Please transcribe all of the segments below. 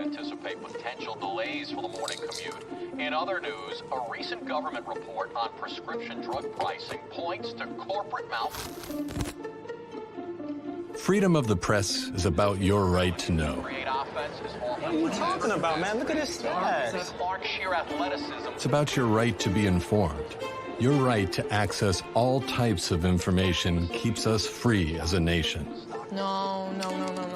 anticipate potential delays for the morning commute. In other news, a recent government report on prescription drug pricing points to corporate Freedom of the press is about your right to know. What are you talking about, man? Look at his stats. It's about your right to be informed. Your right to access all types of information keeps us free as a nation. No.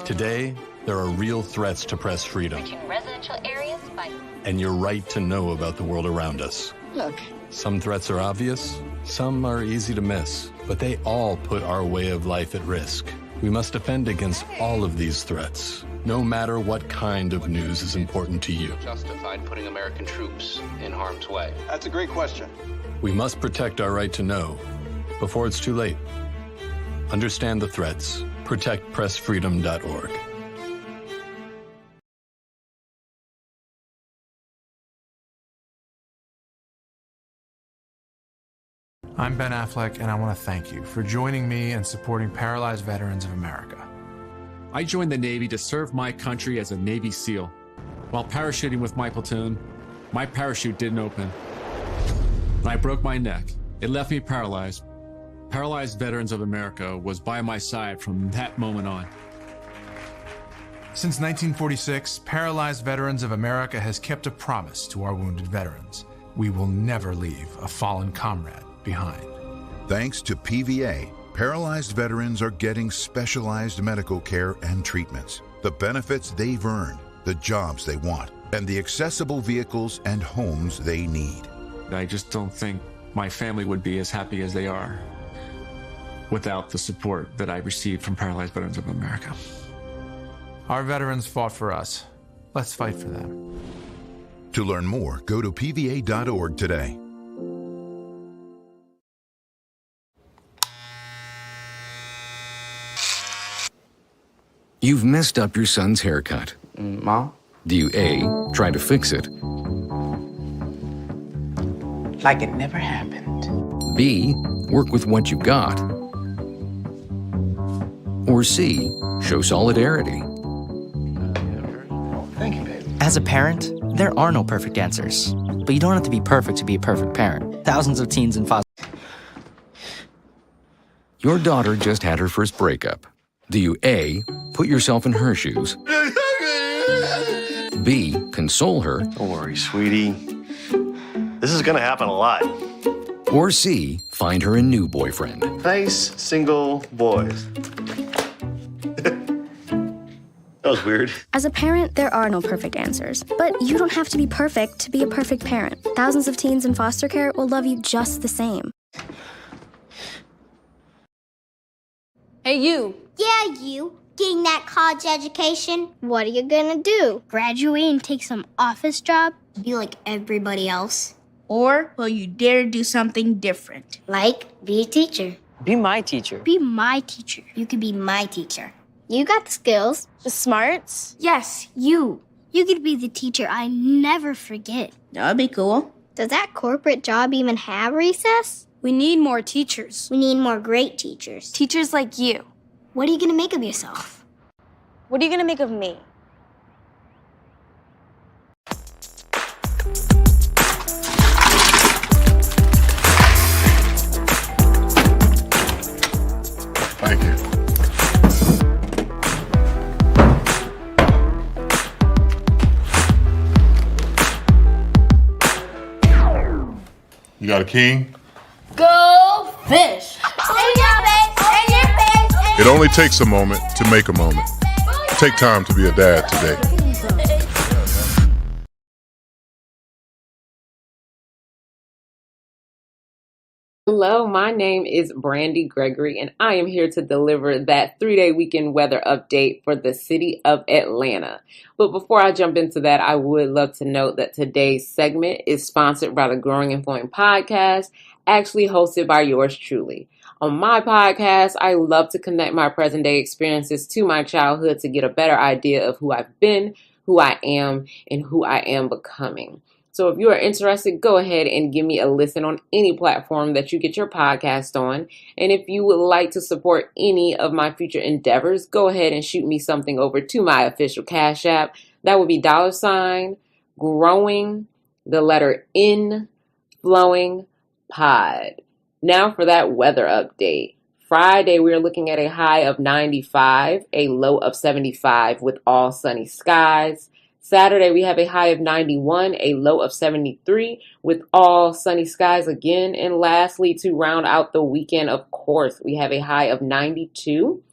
Today, there are real threats to press freedom. Reaching residential areas by... And your right to know about the world around us. Look. Some threats are obvious, some are easy to miss, but they all put our way of life at risk. We must defend against all of these threats, no matter what kind of news is important to you. Justified putting American troops in harm's way? That's a great question. We must protect our right to know before it's too late. Understand the threats. ProtectPressFreedom.org. I'm Ben Affleck, and I want to thank you for joining me and supporting Paralyzed Veterans of America. I joined the Navy to serve my country as a Navy SEAL. While parachuting with my platoon, my parachute didn't open. And I broke my neck. It left me paralyzed. Paralyzed Veterans of America was by my side from that moment on. Since 1946, Paralyzed Veterans of America has kept a promise to our wounded veterans. We will never leave a fallen comrade behind. Thanks to PVA, paralyzed veterans are getting specialized medical care and treatments, the benefits they've earned, the jobs they want, and the accessible vehicles and homes they need. I just don't think my family would be as happy as they are without the support that I received from Paralyzed Veterans of America. Our veterans fought for us. Let's fight for them. To learn more, go to pva.org today. You've messed up your son's haircut. Mom? Do you A, try to fix it? Like it never happened. B, work with what you got? Or C, show solidarity? Thank you, baby. As a parent, there are no perfect answers. But you don't have to be perfect to be a perfect parent. Thousands of teens in foster... Your daughter just had her first breakup. Do you A, put yourself in her shoes? B, console her? Don't worry, sweetie. This is gonna happen a lot. Or C, find her a new boyfriend? Nice, single boys. That was weird. As a parent, there are no perfect answers. But you don't have to be perfect to be a perfect parent. Thousands of teens in foster care will love you just the same. Hey, you. Yeah, you. Getting that college education? What are you gonna do? Graduate and take some office job? Be like everybody else? Or will you dare do something different? Like, be a teacher. Be my teacher. Be my teacher. You could be my teacher. You got the skills. The smarts. Yes, you. You could be the teacher I never forget. That'd be cool. Does that corporate job even have recess? We need more teachers. We need more great teachers. Teachers like you. What are you gonna make of yourself? What are you gonna make of me? Thank you. You got a king? Go fish! In your face! In your face! It only takes a moment to make a moment. Take time to be a dad today. Hello, my name is Brandy Gregory, and I am here to deliver that 3-day weekend weather update for the city of Atlanta. But before I jump into that, I would love to note that today's segment is sponsored by the Growing and Flowing podcast, actually hosted by yours truly. On my podcast, I love to connect my present day experiences to my childhood to get a better idea of who I've been, who I am, and who I am becoming. So if you are interested, go ahead and give me a listen on any platform that you get your podcast on. And if you would like to support any of my future endeavors, go ahead and shoot me something over to my official Cash App. That would be $ growing, the letter N, flowing, pod. Now for that weather update. Friday, we are looking at a high of 95, a low of 75 with all sunny skies. Saturday, we have a high of 91, a low of 73 with all sunny skies again. And lastly, to round out the weekend, of course, we have a high of 92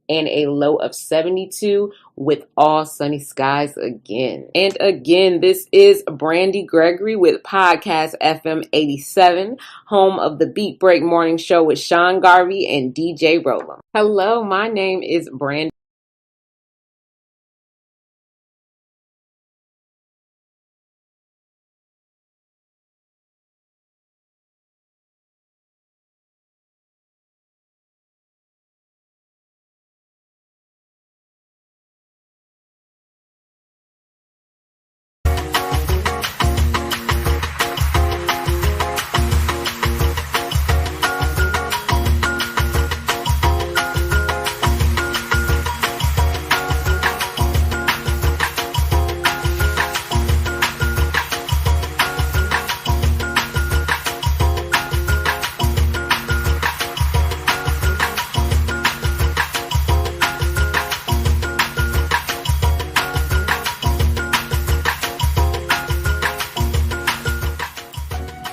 and a low of 72 with all sunny skies again. And again, this is Brandy Gregory with Podcast FM 87, home of the Beat Break Morning Show with Sean Garvey and DJ Roland. Hello, my name is Brandy.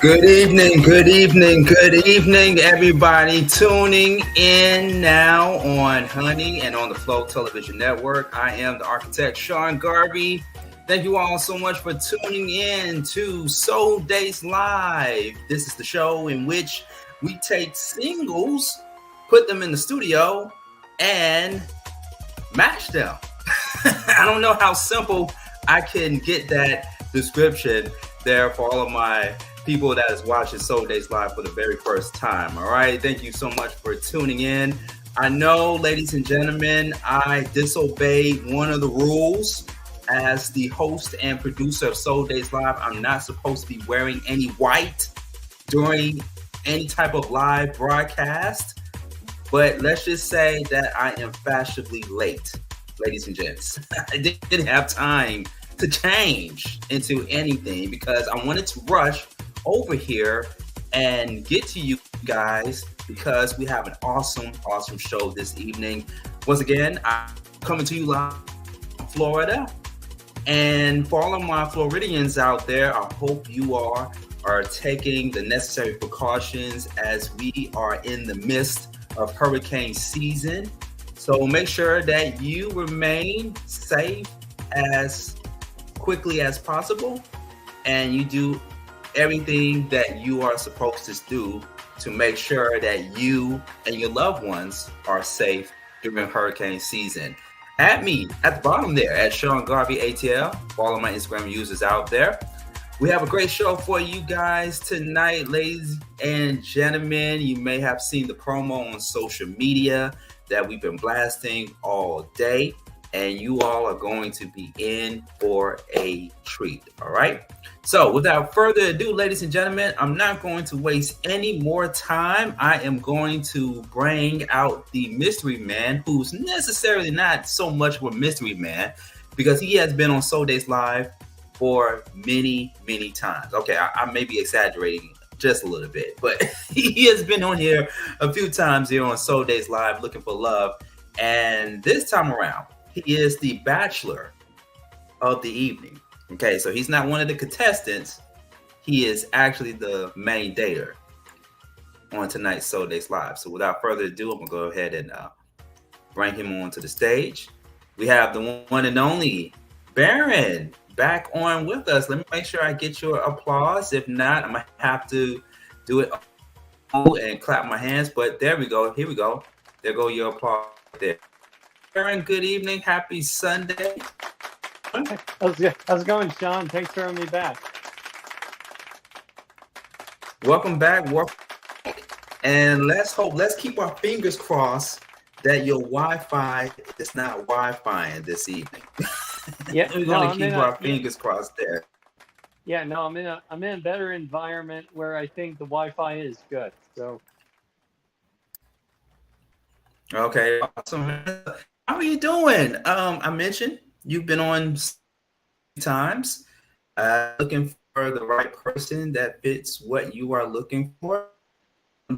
Good evening, everybody tuning in now on Honey and on the Flow Television Network. I am the architect, Sean Garvey. Thank you all so much for tuning in to Soul Dates Live. This is the show in which we take singles, put them in the studio, and match them. I don't know how simple I can get that description there for all of my people that is watching Soul Dates Live for the very first time. All right. Thank you so much for tuning in. I know, ladies and gentlemen, I disobeyed one of the rules as the host and producer of Soul Dates Live. I'm not supposed to be wearing any white during any type of live broadcast, but let's just say that I am fashionably late, ladies and gents. I didn't have time to change into anything because I wanted to rush over here and get to you guys because we have an awesome show this evening. Once again, I'm coming to you live from Florida, and for all of my Floridians out there, I hope you are taking the necessary precautions as we are in the midst of hurricane season. So make sure that you remain safe as quickly as possible, and you do everything that you are supposed to do to make sure that you and your loved ones are safe during hurricane season. At me at the bottom there at Sean Garvey ATL, for all of my Instagram users out there. We have a great show for you guys tonight, ladies and gentlemen. You may have seen the promo on social media that we've been blasting all day, and you all are going to be in for a treat. All right. So without further ado, ladies and gentlemen, I'm not going to waste any more time. I am going to bring out the mystery man, who's necessarily not so much of a mystery man because he has been on Soul Dates Live for many times. Okay, I may be exaggerating just a little bit, but he has been on here a few times here on Soul Dates Live looking for love. And this time around, he is the bachelor of the evening. Okay, so he's not one of the contestants. He is actually the main dater on tonight's Soul Dates Live. So without further ado, I'm going to go ahead and bring him onto the stage. We have the one and only Barron back on with us. Let me make sure I get your applause. If not, I'm going to have to do it and clap my hands. But there we go. Here we go. There go your applause there. Barron, good evening. Happy Sunday. How's it going, Sean? Thanks for having me back. Welcome back. And let's keep our fingers crossed that your Wi-Fi is not Wi-Fi this evening. Yeah, we're going to keep our fingers crossed there. Yeah, no, I'm in a better environment where I think the Wi-Fi is good. So. Okay, awesome. How are you doing? I mentioned you've been on times, looking for the right person that fits what you are looking for.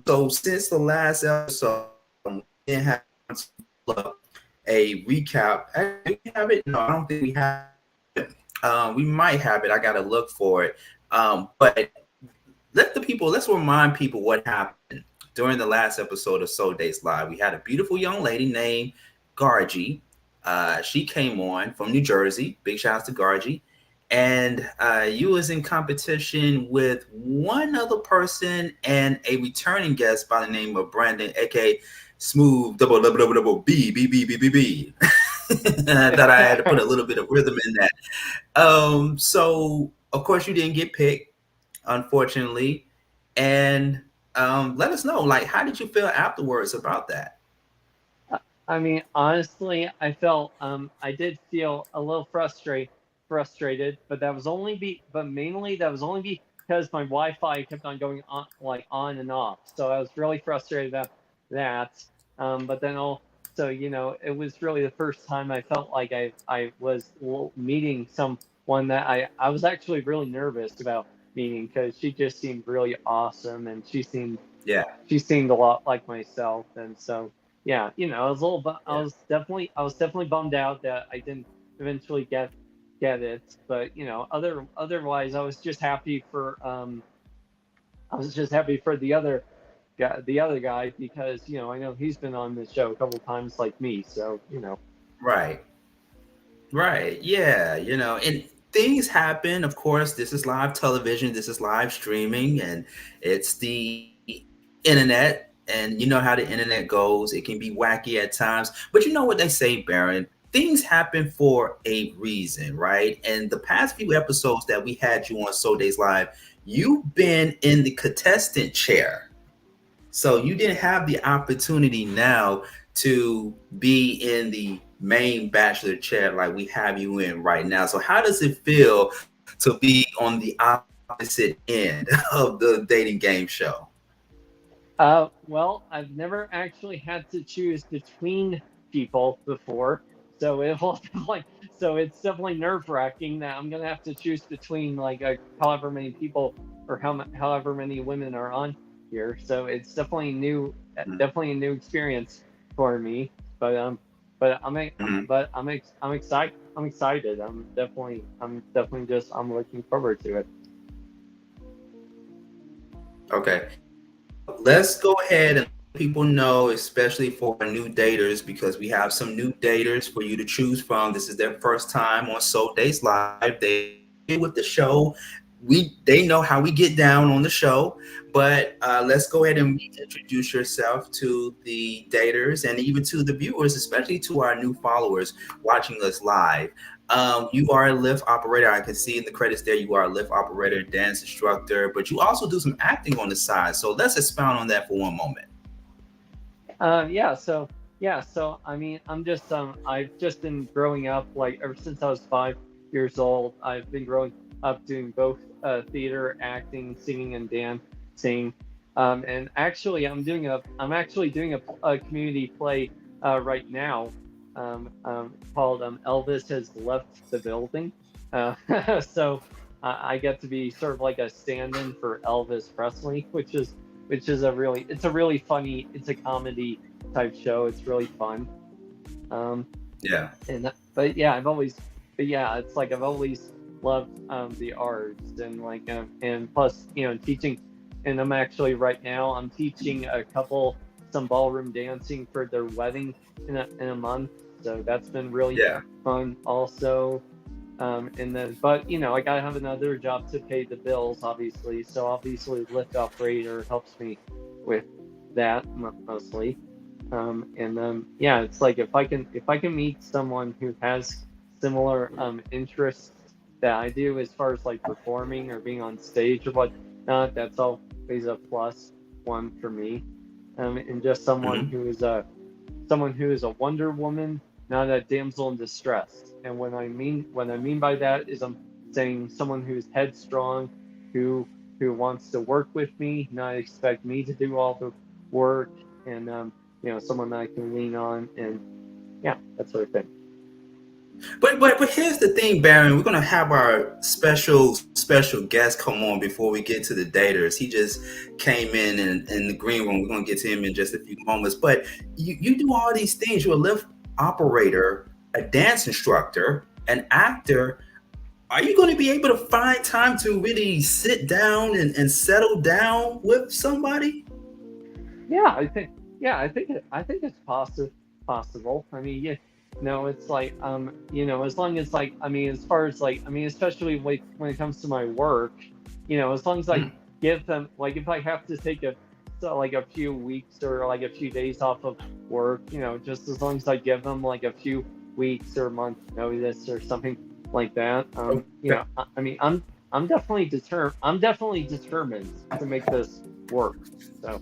So since the last episode, we didn't have a recap. Do we have it? No, I don't think we have it. We might have it. I got to look for it. But let's remind people what happened during the last episode of Soul Dates Live. We had a beautiful young lady named Gargi. She came on from New Jersey. Big shout out to Gargi. And you was in competition with one other person and a returning guest by the name of Brandon, aka Smooth double B B B B B B. I thought I had to put a little bit of rhythm in that. So of course you didn't get picked, unfortunately. And let us know, like, how did you feel afterwards about that? I mean, honestly, I did feel a little frustrated, but mainly that was only because my Wi-Fi kept on going on and off. So I was really frustrated about that. But then also, it was really the first time I felt like I was meeting someone that I was actually really nervous about meeting, because she just seemed really awesome, and she seemed a lot like myself. And so yeah, I was a little, I was definitely bummed out that I didn't eventually get it. But otherwise, I was just happy for the other guy, because I know he's been on the show a couple times like me. So Right. Yeah. And things happen. Of course, this is live television. This is live streaming, and it's the internet. And you know how the internet goes. It can be wacky at times. But you know what they say, Barron? Things happen for a reason, right? And the past few episodes that we had you on Soul Dates Live, you've been in the contestant chair. So you didn't have the opportunity now to be in the main bachelor chair like we have you in right now. So how does it feel to be on the opposite end of the dating game show? Well, I've never actually had to choose between people before, so it's definitely nerve-wracking that I'm gonna have to choose between however many people, or however many women are on here. So it's definitely a new experience for me. But I'm excited. I'm definitely just looking forward to it. Okay. Let's go ahead and let people know, especially for new daters, because we have some new daters for you to choose from. This is their first time on Soul Dates Live. They with the show. They know how we get down on the show, but let's go ahead and introduce yourself to the daters and even to the viewers, especially to our new followers watching us live. You are a Lyft operator. I can see in the credits there you are a Lyft operator, dance instructor, but you also do some acting on the side. So let's expound on that for one moment. So I mean, I've just been growing up, like ever since I was 5 years old. I've been growing up doing both theater, acting, singing, and dancing. And actually, I'm actually doing a community play right now, called Elvis Has Left the Building. So I get to be sort of like a stand-in for Elvis Presley, which is a really funny, it's a comedy type show. It's really fun. It's like I've always loved the arts, and and plus teaching, and I'm actually right now I'm teaching a couple some ballroom dancing for their wedding in a month. So that's been really fun also. And then, but I gotta have another job to pay the bills, obviously. So obviously, Lyft operator helps me with that mostly. It's like if I can meet someone who has similar interests that I do, as far as like performing or being on stage or whatnot, that's always a plus one for me. And just someone who is a Wonder Woman, not a damsel in distress. And what I mean by that is I'm saying someone who's headstrong, who wants to work with me, not expect me to do all the work, and someone that I can lean on, and that sort of thing. But here's the thing, Barron. We're gonna have our special guest come on before we get to the daters. He just came in the green room. We're gonna get to him in just a few moments. But you do all these things. You're a lift operator, a dance instructor, an actor. Are you going to be able to find time to really sit down and settle down with somebody? Yeah, I think it's possible. I mean, yeah, no, it's like as long as like as far as like especially like when it comes to my work, as long as I give them like if I have to take a few weeks or like a few days off of work, just as long as I give them like a few weeks or month notice or something like that. I'm definitely determined to make this work. So.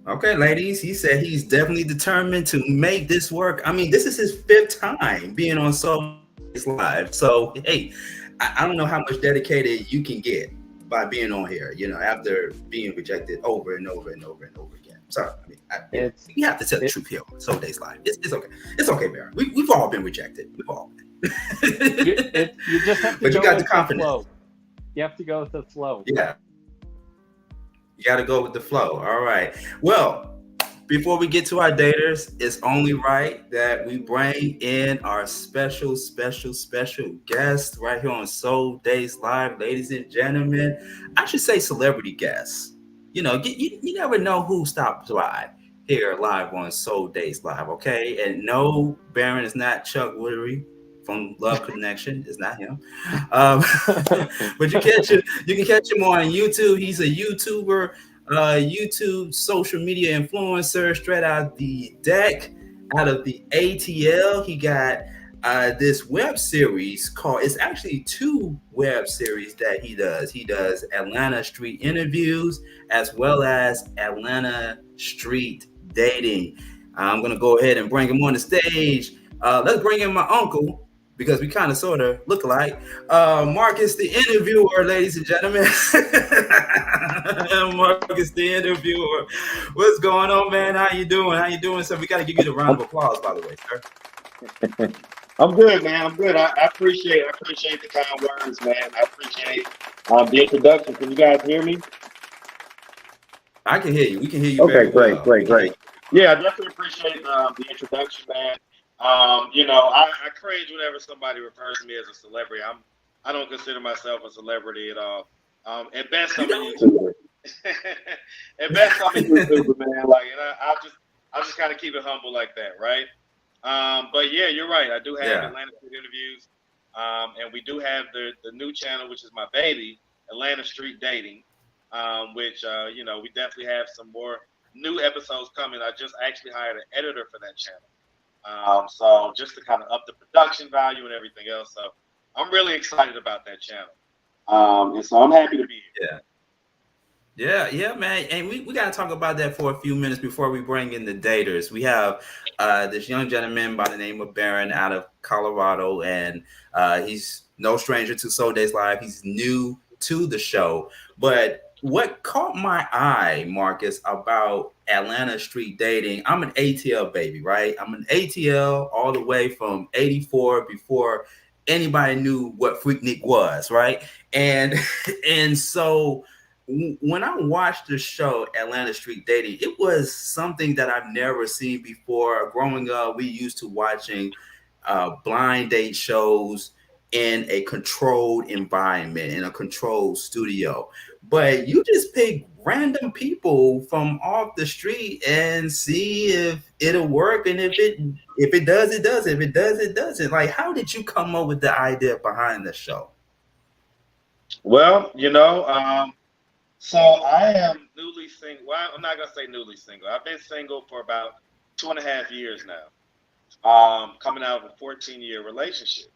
Okay, ladies, he said he's definitely determined to make this work. I mean, this is his 5th time being on Soul Dates Live. So, hey, I don't know how much dedicated you can get by being on here, after being rejected over and over and over and over again. Sorry, you have to tell the truth here on Soul Dates Live. It's okay. It's okay, Barron. We've all been rejected. We've all been. You just have to but go you got with the confidence. Flow. You have to go with the flow. Yeah. You got to go with the flow. All right. Well, before we get to our daters, it's only right that we bring in our special guest right here on Soul Dates Live, ladies and gentlemen. I should say celebrity guests. You never know who stops by here live on Soul Dates Live, okay? And no, Barron is not Chuck Woolery from Love Connection. It's not him. But you can catch him on YouTube. He's a YouTuber, YouTube social media influencer, straight out the deck, out of the ATL. He got this web series called, it's actually 2 web series that he does. He does Atlanta Street Interviews as well as Atlanta Street Dating. I'm going to go ahead and bring him on the stage. Let's bring in my uncle, because we kind of sort of look alike. Marcus, the interviewer, ladies and gentlemen. Marcus, the interviewer. What's going on, man? How you doing? So we got to give you the round of applause, by the way, sir. I'm good, man. I'm good. I appreciate the kind words, man. I appreciate the introduction. Can you guys hear me? I can hear you. We can hear you. Okay, very well. great. Yeah, I definitely appreciate the introduction, man. I cringe whenever somebody refers to me as a celebrity. I don't consider myself a celebrity at all. At best, I'm a YouTuber. At best, I'm a YouTuber, man. Like, and I'll just kind of keep it humble like that, right? But yeah, you're right. I do have Atlanta Street Interviews, and we do have the new channel, which is my baby, Atlanta Street Dating, which we definitely have some more new episodes coming. I just actually hired an editor for that channel. So just to kind of up the production value and everything else. So I'm really excited about that channel. And so I'm happy to be here. Yeah, man. And we got to talk about that for a few minutes before we bring in the daters. We have this young gentleman by the name of Barron out of Colorado, and he's no stranger to Soul Dates Live. He's new to the show. But what caught my eye, Marcus, about Atlanta Street Dating, I'm an ATL baby, right? I'm an ATL all the way from 84 before anybody knew what Freaknik was, right? And so when I watched the show Atlanta Street Dating, it was something that I've never seen before. Growing up, we used to watching blind date shows in a controlled environment, in a controlled studio. But you just pick random people from off the street and see if it'll work. And if it does, it does. If it does, it doesn't. Like, how did you come up with the idea behind the show? Well, so I am newly single. Well, I'm not going to say newly single. I've been single for about 2.5 years now, coming out of a 14-year relationship.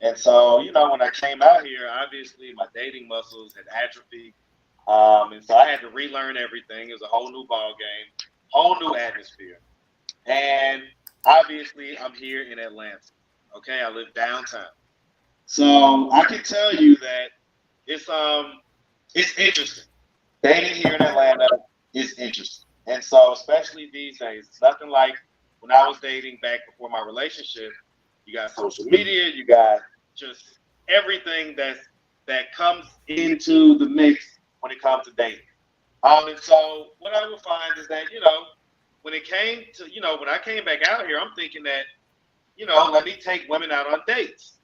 And so, when I came out here, obviously my dating muscles had atrophied. And so I had to relearn everything. It was a whole new ball game, whole new atmosphere. And obviously I'm here in Atlanta. Okay, I live downtown. So I can tell you that it's interesting. Dating here in Atlanta is interesting. And so especially these days, it's nothing like when I was dating back before my relationship. You got social media. You got just everything that comes into the mix when it comes to dating. And so what I would find is that, when it came to, when I came back out here, I'm thinking that, let me take women out on dates.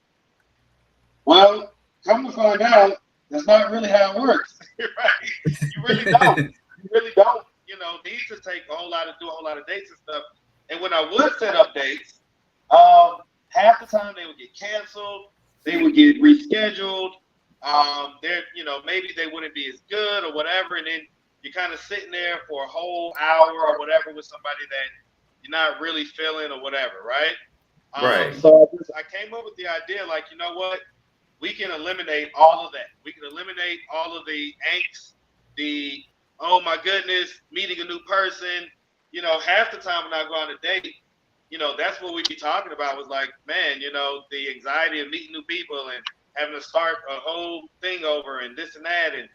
Well, come to find out, that's not really how it works. Right? You really don't. You really don't, need to take do a whole lot of dates and stuff. And when I would set up dates, half the time they would get canceled, they would get rescheduled. Maybe they wouldn't be as good or whatever, and then you're kind of sitting there for a whole hour or whatever with somebody that you're not really feeling or whatever, right? Right. So I came up with the idea, like, you know what? We can eliminate all of that. We can eliminate all of the angst, the, oh my goodness, meeting a new person. Half the time when I go on a date, that's what we'd be talking about was like, man, the anxiety of meeting new people and having to start a whole thing over and this and that and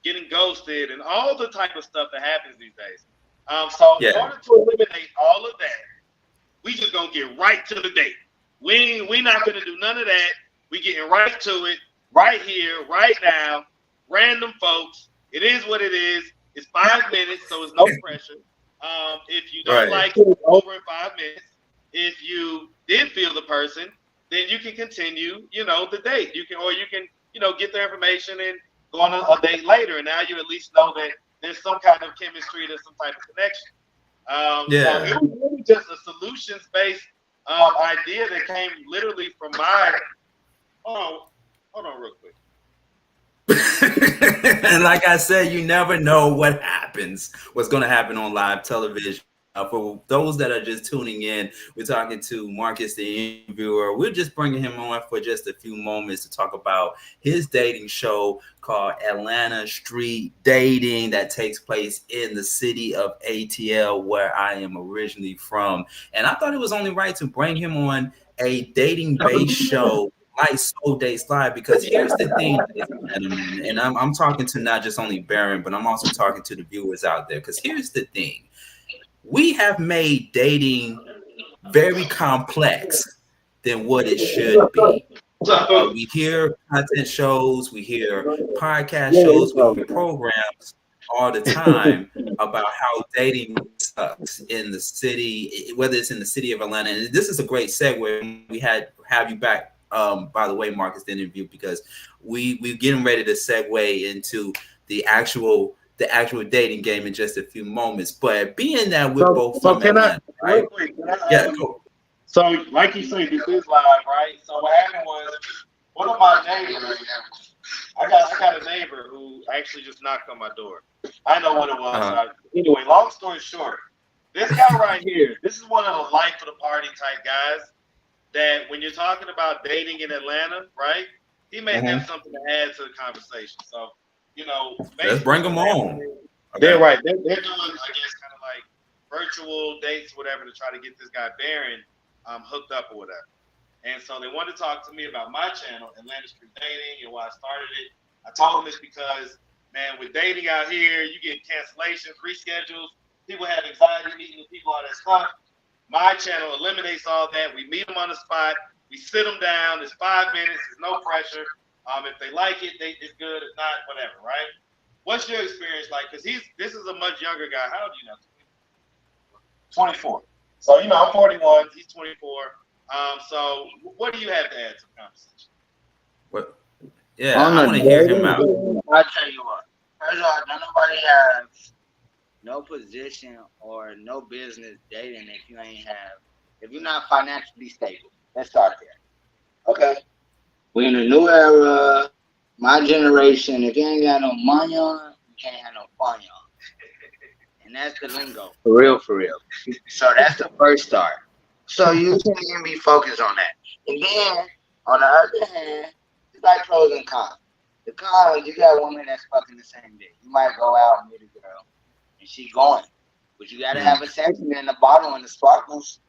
getting ghosted and all the type of stuff that happens these days. In order to eliminate all of that, we just gonna get right to the date. We not gonna do none of that. We getting right to it, right here, right now. Random folks. It is what it is. It's 5 minutes, so it's no pressure. If you don't like it, it's over in 5 minutes. If you did feel the person, then you can continue, the date. You can get their information and go on a date later. And now you at least know that there's some kind of chemistry, there's some type of connection. So it was really just a solutions-based idea that came literally from my. Hold on, real quick. And like I said, you never know what's going to happen on live television. For those that are just tuning in, we're talking to Marcus, the interviewer. We're just bringing him on for just a few moments to talk about his dating show called Atlanta Street Dating that takes place in the city of ATL, where I am originally from. And I thought it was only right to bring him on a dating-based show like Soul Dates Live, because here's the thing, and I'm talking to not just only Barron, but I'm also talking to the viewers out there, because here's the thing. We have made dating very complex than what it should be. We hear content shows, we hear podcast shows, we hear programs all the time about how dating sucks in the city, whether it's in the city of Atlanta. And this is a great segue. We have you back, by the way, Marcus, the interview, because we're getting ready to segue into the actual dating game in just a few moments. But being that we're both from Atlanta, right? Go. So, like you say, this is live, right? So what happened was, one of my neighbors, I got a neighbor who actually just knocked on my door. I know what it was. Anyway, long story short, this guy right here, this is one of the life of the party type guys that when you're talking about dating in Atlanta, right? He may have something to add to the conversation. So, let's bring them on. They're right. They're doing, I guess, kind of like virtual dates, whatever, to try to get this guy Barron hooked up or whatever. And so they wanted to talk to me about my channel, Atlanta Street Dating, and why I started it. I told them it's because, man, with dating out here, you get cancellations, reschedules, people have anxiety meeting with people, all that stuff. My channel eliminates all that. We meet them on the spot. We sit them down. It's 5 minutes. There's no pressure. If they like it, it's good. If not, whatever, right? What's your experience like? Because this is a much younger guy. How old are you now? 24. So, I'm 41. He's 24. So what do you have to add to the conversation? What? Yeah, I want to hear him out. I'll tell you what. First of all, don't nobody have no position or no business dating if you're not financially stable. Let's start there. Okay? We're in a new era. My generation, if you ain't got no money on, you can't have no fun on. And that's the lingo. For real. So that's the first start. So you can be focused on that. And then, on the other hand, it's like pros and cons. The cons, you got women that's fucking the same day. You might go out and meet a girl, and she going. But you got to have a section in the bottle and the sparkles.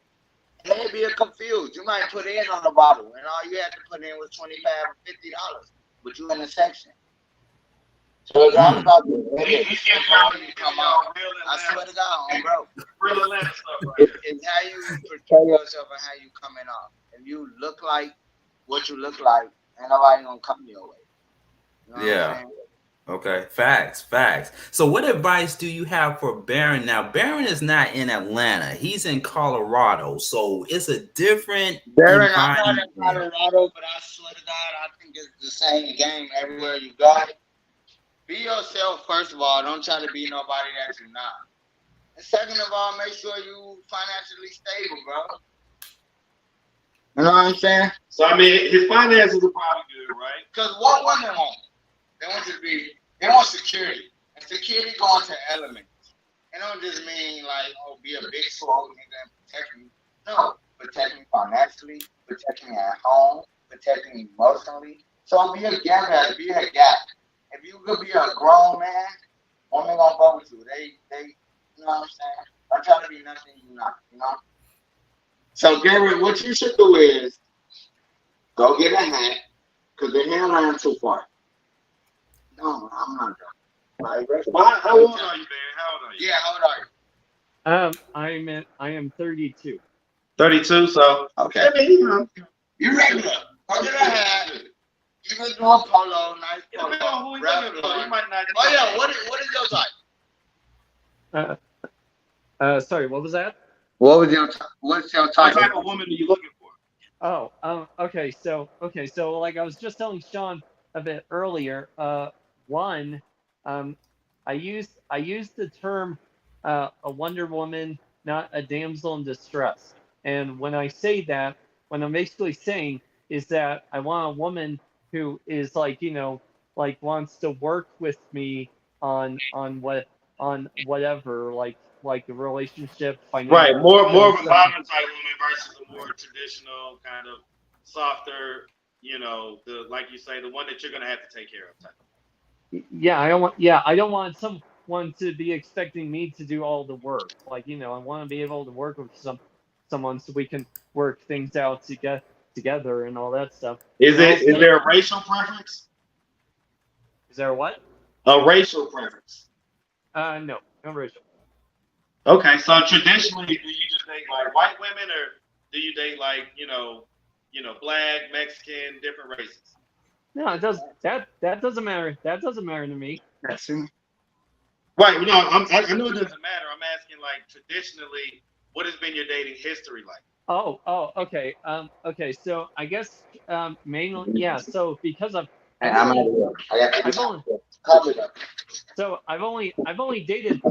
Maybe you're confused. You might put in on the bottle, and all you had to put in was $25 or $50, but you in a section. So it's all about the you come out. I swear to God, bro. Real Atlanta stuff, right? It's how you portray yourself and how you coming off. If you look like what you look like, ain't nobody gonna come your way. You know what I'm saying? Okay. Facts. So what advice do you have for Barron? Now, Barron is not in Atlanta. He's in Colorado. So it's a different Barron, I'm not environment. in Colorado, but I swear to God, I think it's the same game everywhere you go. Be yourself, first of all. Don't try to be nobody that you're not. And second of all, make sure you financially stable, bro. You know what I'm saying? So I mean, his finances are probably good, right? Because what women want? They want security. And security going to elements. It don't just mean like, oh, be a big swole nigga and protect me. No, protect me financially, protect me at home, protect me emotionally. So be a gap. If you could be a grown man, women gonna fuck with you. They, you know what I'm saying? I'm trying to be nothing you're not, you know? So Garrett, what you should do is go get a hat, because the hairline too far. No, I'm not done. How old are you, man? How old are you? Yeah, how old are you? I am 32. 32, so okay. I mean, you know, you regular. Go get a hat. You can do a polo, nice polo. You might not. Oh yeah, what is your type? Sorry, what was that? What's your type? What type of woman are you looking for? Oh, okay. So like I was just telling Sean a bit earlier, I used the term a Wonder Woman, not a damsel in distress. And when I say that, what I'm basically saying is that I want a woman who is like, you know, like wants to work with me on whatever, like a relationship, financial. Right, more of a modern type woman versus a more traditional kind of softer, you know, like you say, the one that you're gonna have to take care of type. I don't want someone to be expecting me to do all the work. Like, you know, I want to be able to work with someone so we can work things out together and all that stuff. Is there a racial preference? Is there a what? A racial preference? No racial. Okay, so traditionally, do you just date like white women, or do you date like you know, black, Mexican, different races? No, it does. That doesn't matter. That doesn't matter to me. Right. No, I know it doesn't matter. I'm asking like traditionally, what has been your dating history like? Oh, okay. Okay, so I guess mainly, yeah. So because I've only dated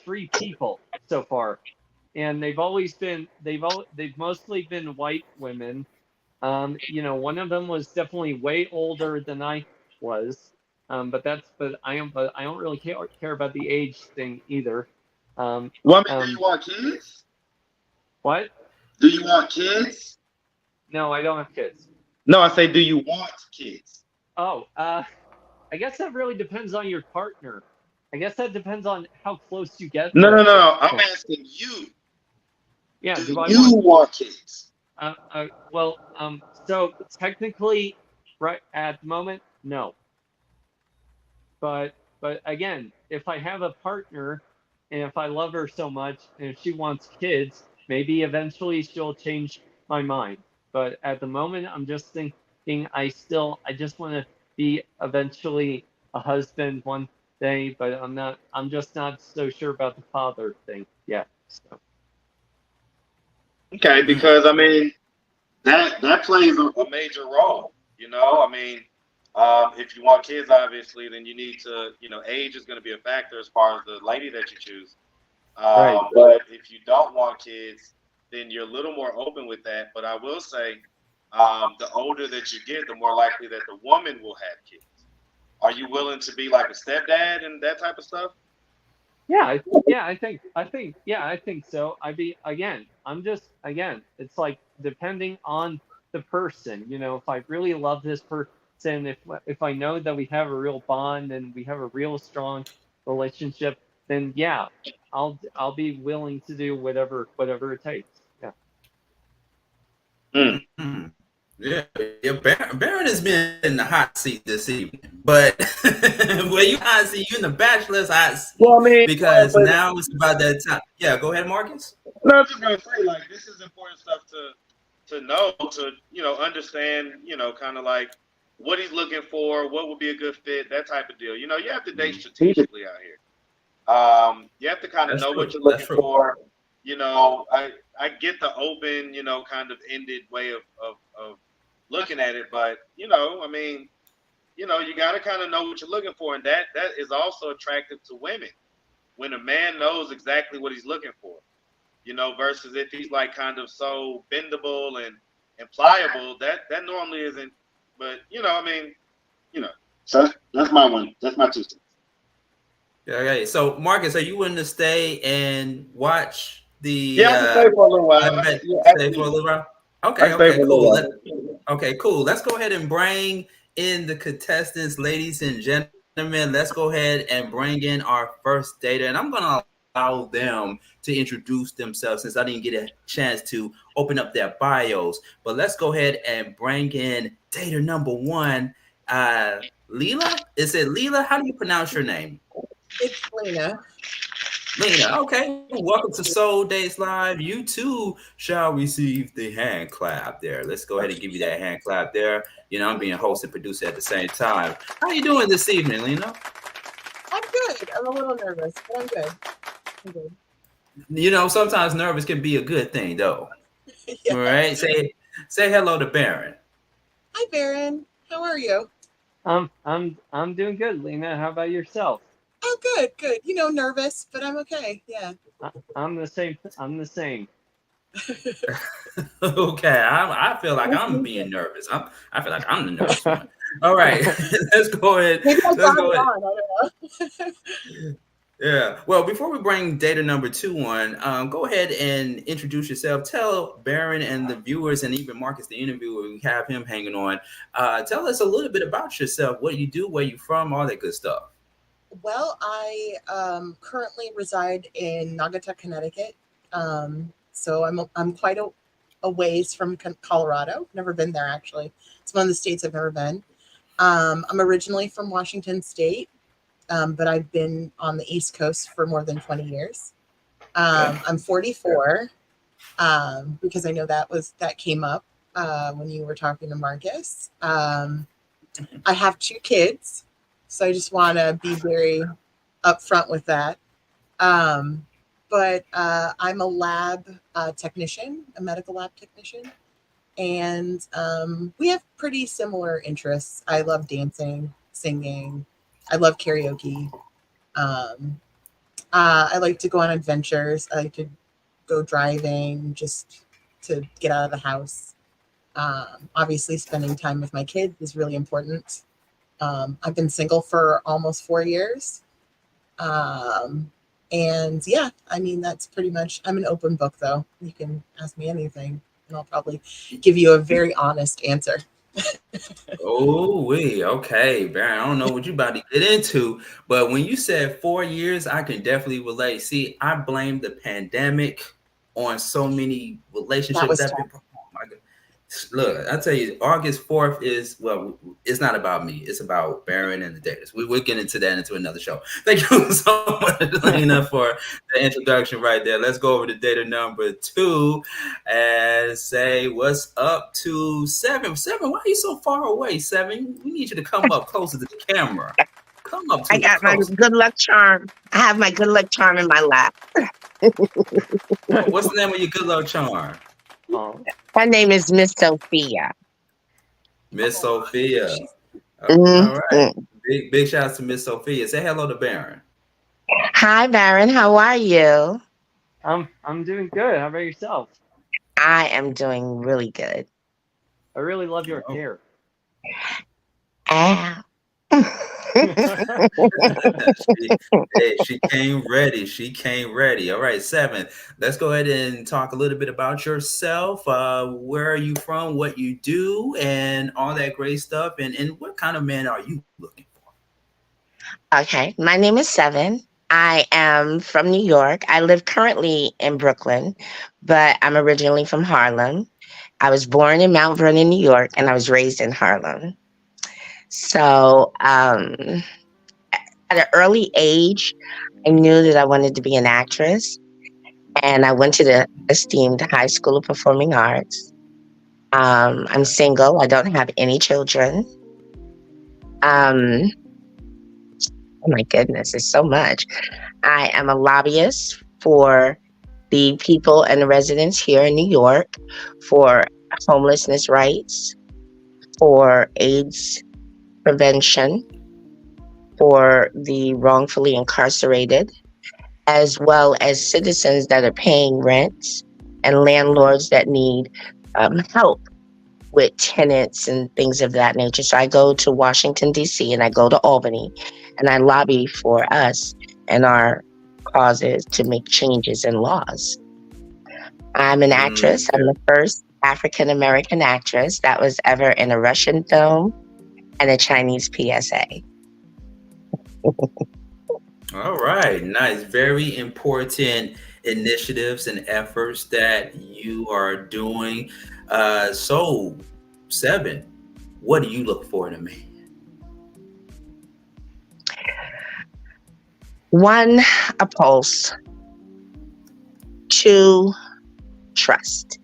three people so far, and they've mostly been white women. You know, one of them was definitely way older than I was, but I don't really care about the age thing either. Do you want kids? What? Do you want kids? No, I don't have kids. No, I say, do you want kids? Oh, I guess that really depends on your partner. I guess that depends on how close you get. No. I'm asking you. Yeah. Do you want kids? Well, so technically, right at the moment, no. But again, if I have a partner, and if I love her so much, and if she wants kids, maybe eventually she'll change my mind. But at the moment, I'm just thinking I just want to be eventually a husband one day, but I'm just not so sure about the father thing yet. So. Okay, because I mean, that plays a major role. You know, I mean, if you want kids, obviously, then you need to, you know, age is going to be a factor as far as the lady that you choose. Right. But if you don't want kids, then you're a little more open with that. But I will say, the older that you get, the more likely that the woman will have kids. Are you willing to be like a stepdad and that type of stuff? I think so. It's like depending on the person, you know, if I really love this person, if I know that we have a real bond and we have a real strong relationship, then yeah, I'll be willing to do whatever it takes. Yeah. Mm-hmm. Yeah. Barron has been in the hot seat this evening, but well, you in the bachelor's hot seat. Well, I mean, because now it's about that time. Yeah, go ahead, Marcus. No, I was just gonna say, like, this is important stuff to know, to understand, kind of like what he's looking for, what would be a good fit, that type of deal. You have to date strategically out here. You have to kind of That's know true. what you're That's looking true. for. I get the open, kind of ended way of looking at it, but I mean, you got to kind of know what you're looking for, and that is also attractive to women when a man knows exactly what he's looking for. Versus if he's like kind of so bendable and pliable, that normally isn't. But I mean, so that's my one. That's my 2 cents. Okay, so Marcus, are you willing to stay and watch the? Yeah, I can stay for a little while. Stay for a little while. Okay, okay, cool. Okay, cool. Let's go ahead and bring in the contestants, ladies and gentlemen. Let's go ahead and bring in our first data, and I'm gonna allow them to introduce themselves since I didn't get a chance to open up their bios. But let's go ahead and bring in data number 1. Leela? Is it Leela? How do you pronounce your name? It's Lena. Lena, okay. Welcome to Soul Dates Live. You too shall receive the hand clap there. Let's go ahead and give you that hand clap there. I'm being host and producer at the same time. How are you doing this evening, Lena? I'm good. I'm a little nervous, but I'm good. Sometimes nervous can be a good thing, though. Yeah. All right. Say hello to Barron. Hi, Barron. How are you? I'm doing good, Lena. How about yourself? Oh, good. Nervous, but I'm okay. Yeah. I'm the same. Okay, I feel like I'm being nervous. I feel like I'm the nervous one. All right, let's go ahead. Let's go ahead. I don't know. Yeah. Well, before we bring data number 2 on, go ahead and introduce yourself. Tell Barron and the viewers, and even Marcus, the interviewer, we have him hanging on. Tell us a little bit about yourself. What you do, where you from, all that good stuff. Well, I currently reside in Naugatuck, Connecticut. So I'm quite a ways from Colorado. Never been there, actually. It's one of the states I've never been. I'm originally from Washington State, but I've been on the East Coast for more than 20 years. I'm 44, because I know that came up when you were talking to Marcus. I have 2 kids, so I just want to be very upfront with that. But I'm a lab technician, a medical lab technician, and we have pretty similar interests. I love dancing, singing. I love karaoke. I like to go on adventures. I like to go driving just to get out of the house. Obviously, spending time with my kids is really important. I've been single for almost 4 years. And yeah, I mean, that's pretty much, I'm an open book, though. You can ask me anything, and I'll probably give you a very honest answer. Okay, Barron. I don't know what you about to get into, but when you said 4 years, I can definitely relate. See, I blame the pandemic on so many relationships that been. Oh my God. Look, I tell you, August 4th is, well, it's not about me. It's about Barron and the Daters. We'll get into that into another show. Thank you so much, Lena, for the introduction right there. Let's go over to data number 2 and say what's up to 7. 7, why are you so far away, 7? We need you to come up closer to the camera. Come up to I got my good luck charm. I have my good luck charm in my lap. What's the name of your good luck charm? Her name is Miss Sophia. Miss Sophia. Mm-hmm. All right. Big shout out to Miss Sophia. Say hello to Barron. Hi, Barron. How are you? I'm doing good. How about yourself? I am doing really good. I really love your hair. Ow. She came ready. She came ready. All right, 7. Let's go ahead and talk a little bit about yourself. Where are you from? What you do, and all that great stuff. And what kind of man are you looking for? Okay, my name is 7. I am from New York. I live currently in Brooklyn, but I'm originally from Harlem. I was born in Mount Vernon, New York, and I was raised in Harlem. So at an early age, I knew that I wanted to be an actress. and I went to the esteemed High School of Performing Arts. I'm single. I don't have any children. Oh my goodness, it's so much. I am a lobbyist for the people and the residents here in New York for homelessness rights, for AIDS prevention, for the wrongfully incarcerated, as well as citizens that are paying rents and landlords that need help with tenants and things of that nature. So I go to Washington, D.C., and I go to Albany, and I lobby for us and our causes to make changes in laws. I'm an actress. I'm the first African-American actress that was ever in a Russian film and a Chinese PSA. All right, nice. Very important initiatives and efforts that you are doing. So, Seven, what do you look for in a man? 1, a pulse. 2, trust.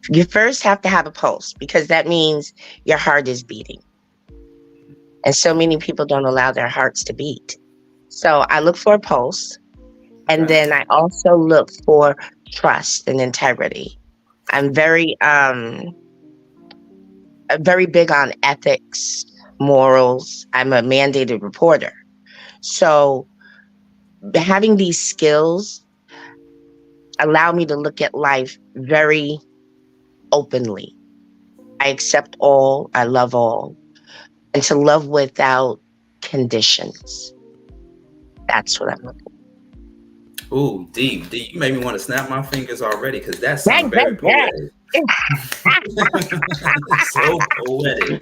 You first have to have a pulse because that means your heart is beating. And so many people don't allow their hearts to beat. So I look for a pulse. And then I also look for trust and integrity. I'm very big on ethics, morals. I'm a mandated reporter. So having these skills allow me to look at life very openly. I accept all, I love all, and to love without conditions. That's what I'm looking for. Ooh, deep. You made me want to snap my fingers already because that sounds very poetic. So poetic.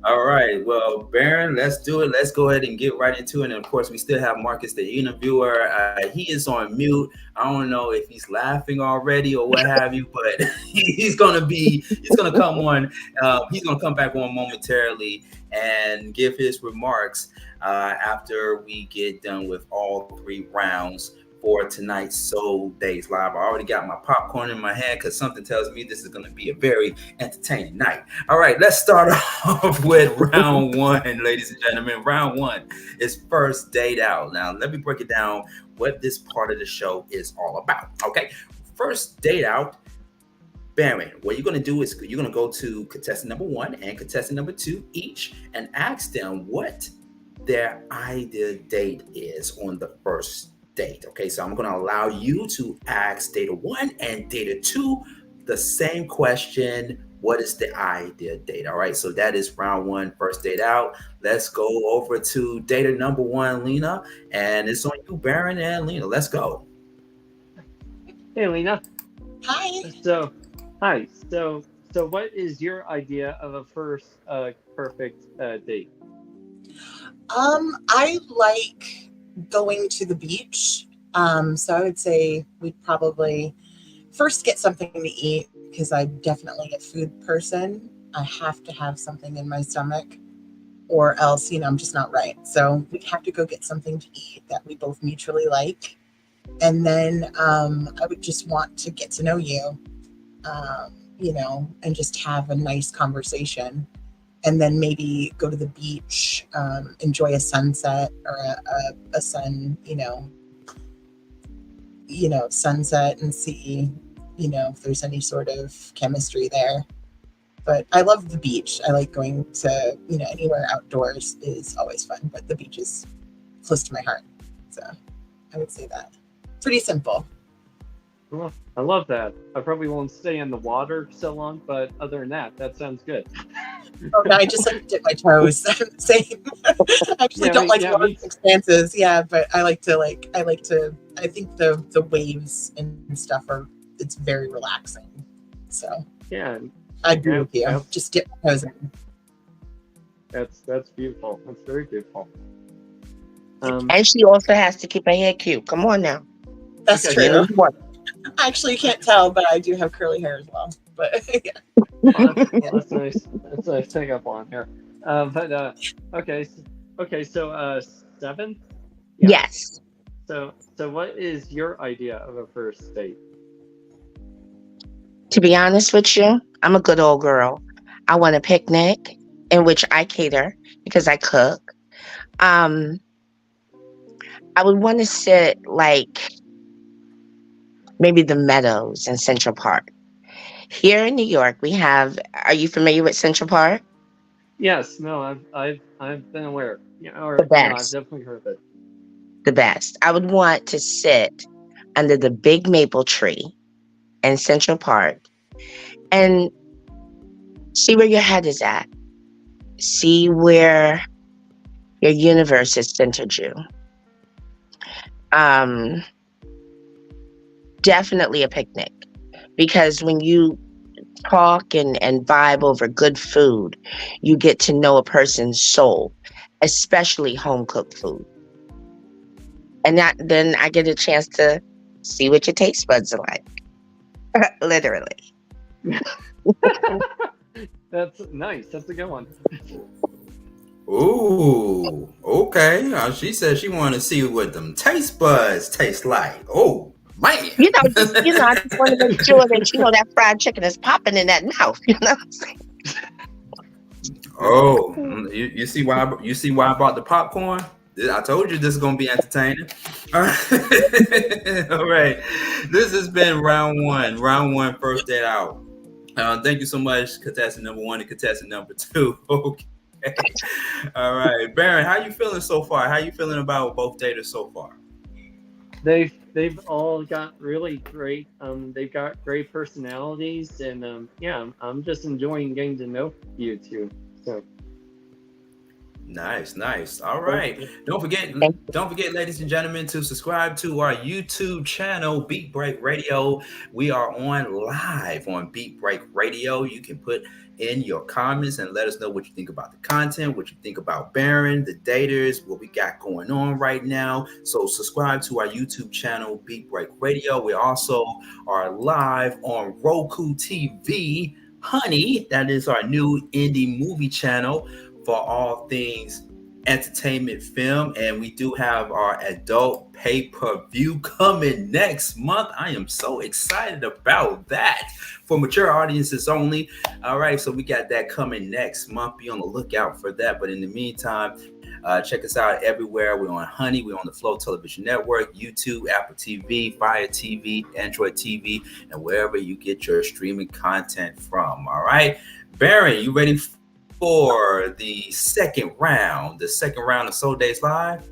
All right. Well, Barron, let's do it. Let's go ahead and get right into it. And of course, we still have Marcus, the interviewer. He is on mute. I don't know if he's laughing already or what have you, but he's gonna come on. He's gonna come back on momentarily and give his remarks after we get done with all 3 rounds for tonight's Soul Dates Live. I already got my popcorn in my hand because something tells me this is going to be a very entertaining night. All right, let's start off with round 1, ladies and gentlemen. Round 1 is first date out. Now, let me break it down what this part of the show is all about. Okay, first date out. Barron, what you're going to do is you're going to go to contestant number 1 and contestant number 2 each and ask them what their ideal date is on the first date. Okay, so I'm going to allow you to ask data 1 and data 2 the same question. What is the ideal date? All right, so that is round 1, first date out. Let's go over to data number 1, Lena, and it's on you, Barron and Lena. Let's go. Hey, Lena. Hi. So what is your idea of a first perfect date? I like going to the beach. So I would say we'd probably first get something to eat because I'm definitely a food person. I have to have something in my stomach or else, I'm just not right. So we'd have to go get something to eat that we both mutually like. And then I would just want to get to know you, and just have a nice conversation. And then maybe go to the beach, enjoy a sunset or a sun, sunset and see, if there's any sort of chemistry there. But I love the beach. I like going to, anywhere outdoors is always fun, but the beach is close to my heart. So I would say that. Pretty simple. Well, I love that. I probably won't stay in the water so long, but other than that sounds good. Oh, no, I just like to dip my toes. Same. I actually don't like large expanses. Yeah, but I think the waves and stuff it's very relaxing. So yeah, I agree with you. Just dip my toes in. That's beautiful. That's very beautiful. And she also has to keep her hair cute. Come on now. That's true. Actually, you can't tell, but I do have curly hair as well. But yeah. That's nice. That's nice to pick up on here. Okay. So 7. Yeah. Yes. So what is your idea of a first date? To be honest with you, I'm a good old girl. I want a picnic in which I cater because I cook. I would want to sit like maybe the Meadows in Central Park. Here in New York, we have. Are you familiar with Central Park? Yes, no, I've been aware. Yeah, The or no, I've best. definitely heard of it. The best. I would want to sit under the big maple tree in Central Park and see where your head is at. See where your universe has centered you. Um, Definitely a picnic. Because when you talk and vibe over good food, you get to know a person's soul, especially home cooked food. And then I get a chance to see what your taste buds are like. Literally. That's nice. That's a good one. Ooh, okay. She said she wanted to see what them taste buds taste like. Oh, man. I just want to make sure that that fried chicken is popping in that mouth. You know what I'm saying? Oh, you see why I brought the popcorn? I told you this is gonna be entertaining. All right. All right. This has been round one, first date out. Thank you so much, contestant number 1 and contestant number 2. Okay. All right, Barron, how you feeling so far? How you feeling about both daters so far? They've all got really great. They've got great personalities, and yeah, I'm just enjoying getting to know you two. So. Nice. All right. Don't forget, ladies and gentlemen, to subscribe to our YouTube channel, Beat Break Radio. We are on live on Beat Break Radio. You can put in your comments and let us know what you think about the content, what you think about Barron, the daters, what we got going on right now. So subscribe to our YouTube channel, Beat Break Radio. We also are live on ROKU TV. Honey, that is our new indie movie channel for all things entertainment film, and we do have our adult pay-per-view coming next month. I am so excited about that, for mature audiences only. All right, so we got that coming next month. Be on the lookout for that. But in the meantime, check us out everywhere. We're on Honey, we're on the Flow Television Network, YouTube, Apple TV, Fire TV, Android TV, and wherever you get your streaming content from. All right, Barron, you ready for the second round of Soul Dates Live?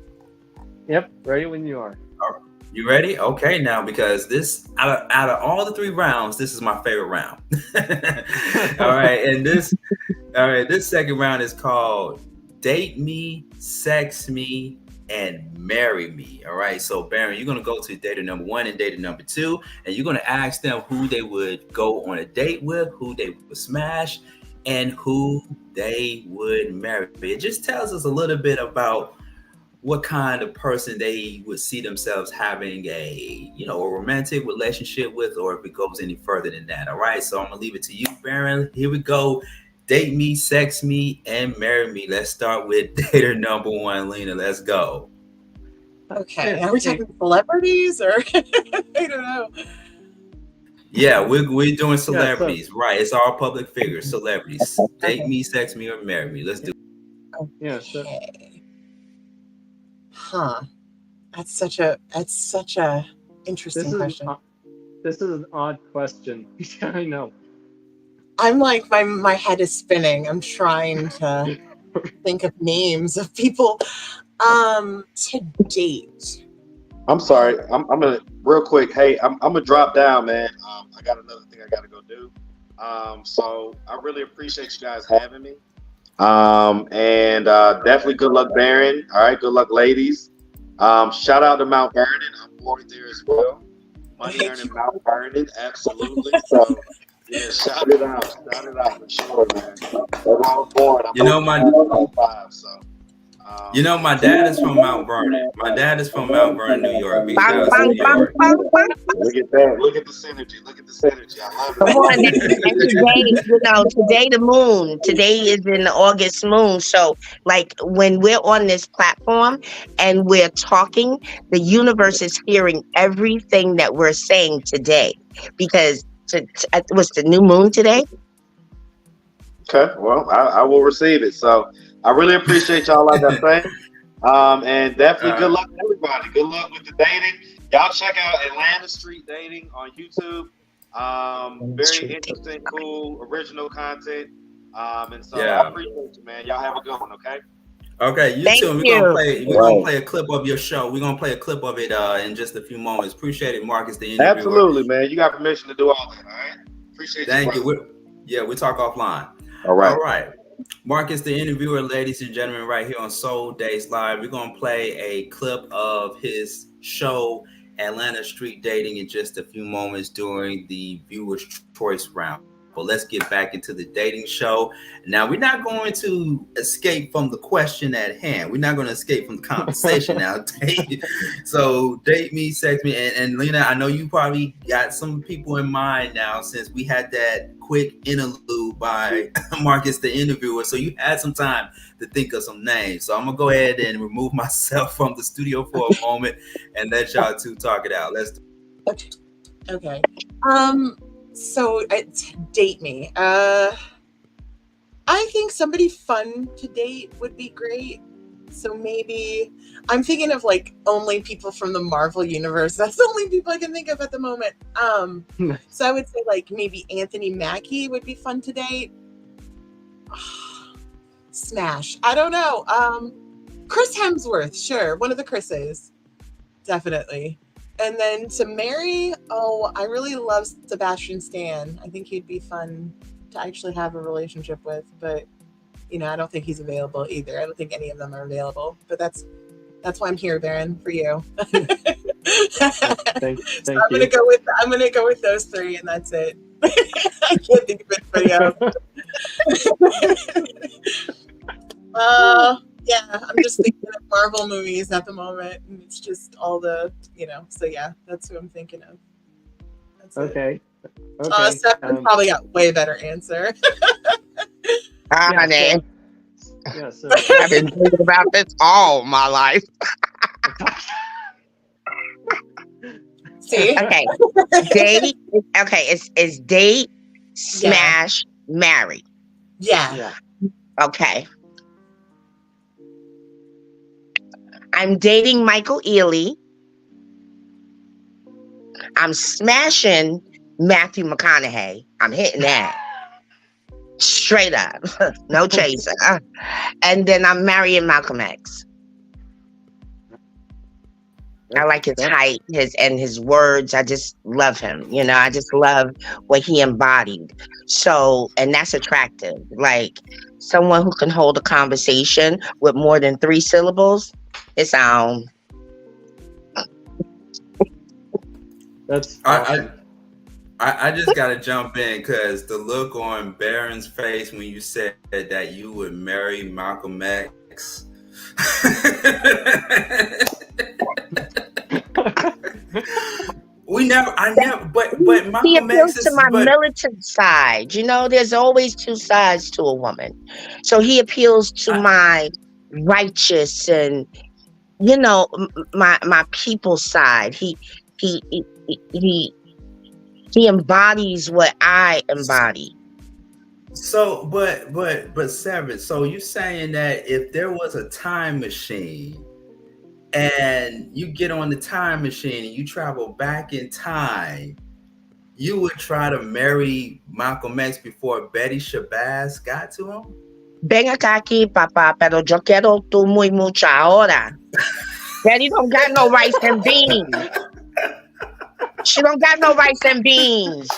Yep, ready when you are. You ready? Okay, now, because this out of all the 3 rounds, this is my favorite round. All right, this second round is called Date Me, Sex Me, and Marry Me. All right, so Barron, you're gonna go to dater number 1 and dater number 2, and you're gonna ask them who they would go on a date with, who they would smash, and who they would marry. It just tells us a little bit about what kind of person they would see themselves having a romantic relationship with, or if it goes any further than that. All right, so I'm gonna leave it to you, Barron. Here we go. Date me, sex me, and marry me. Let's start with dater number 1, Lena. Let's go. Okay, are we talking celebrities or I don't know. Yeah, we're doing celebrities, right? It's all public figures, celebrities. Date me, sex me, or marry me. Let's do it. Yeah. So. Huh. That's such a interesting question. This is an odd question. I know. I'm like my head is spinning. I'm trying to think of names of people to date. I'm sorry. I'm gonna real quick. Hey, I'm gonna drop down, man. I got another thing I gotta go do. So I really appreciate you guys having me. And definitely good luck, Barron. All right, good luck, ladies. Shout out to Mount Vernon. I'm bored there as well. Money earning Mount Vernon, absolutely. So yeah, shout it out for sure, man. When I was born, I'm 5, so You know, my dad is from Mount Vernon. My dad is from Mount Vernon, New York. Big shout out to New York. Look at that. Look at the synergy. Look at the synergy. I love it. Come on, and today, today the moon. Today is in the August moon. So, like, when we're on this platform and we're talking, the universe is hearing everything that we're saying today. Because what's the new moon today? Okay, well, I will receive it. So I really appreciate y'all, like I say. And definitely good luck to everybody. Good luck with the dating. Y'all check out Atlanta Street Dating on YouTube. Very interesting, cool, original content. And so I appreciate you, man. Y'all have a good one, okay? Okay, you too. We're gonna play a clip of your show. We're gonna play a clip of it in just a few moments. Appreciate it, Marcus, the interviewer. Absolutely, man. You got permission to do all that, all right? Appreciate you. Thank you. We'll talk offline. All right. All right. Marcus, the interviewer, ladies and gentlemen, right here on Soul Dates Live. We're going to play a clip of his show, Atlanta Street Dating, in just a few moments during the Viewer's Choice round. But let's get back into the dating show. Now, we're not going to escape from the question at hand. We're not going to escape from the conversation now. So, date me, sex me. And Lena, I know you probably got some people in mind now since we had that quick interlude by Marcus, the interviewer. So you had some time to think of some names. So I'm going to go ahead and remove myself from the studio for a moment and let y'all two talk it out. Let's do it. Okay. So date me. I think somebody fun to date would be great. So maybe I'm thinking of like only people from the Marvel universe. That's the only people I can think of at the moment. So I would say like maybe Anthony Mackie would be fun to date. Smash. I don't know. Chris Hemsworth, sure. One of the Chris's. Definitely. And then to marry, I really love Sebastian Stan. I think he'd be fun to actually have a relationship with, but I don't think he's available either. I don't think any of them are available, but that's why I'm here, Barron, for you. Thank so I'm gonna go with those three, and that's it. I can't think of anybody else. Yeah, I'm just thinking of Marvel movies at the moment, and it's just all the, so yeah, that's who I'm thinking of. That's okay. Stephen probably got way better answer. I've been thinking about this all my life. See? Okay. Date. Okay, it's date, smash, marry. Yeah. Okay. I'm dating Michael Ealy. I'm smashing Matthew McConaughey. I'm hitting that. Straight up. No chaser. And then I'm marrying Malcolm X. I like his height, his words. I just love him. I just love what he embodied. So, and that's attractive. Like someone who can hold a conversation with more than 3 syllables. It's That's awesome. I just gotta jump in because the look on Barron's face when you said that you would marry Malcolm X. But Malcolm he appeals X to my militant side. There's always 2 sides to a woman. So he appeals to my righteous and my people side. He embodies what I embody. So, but Seven. So you saying that if there was a time machine, and you get on the time machine and you travel back in time, you would try to marry Malcolm X before Betty Shabazz got to him? Ven acá aquí, papá, pero yo quiero tú muy mucho ahora. Betty don't got no rice and beans. She don't got no rice and beans.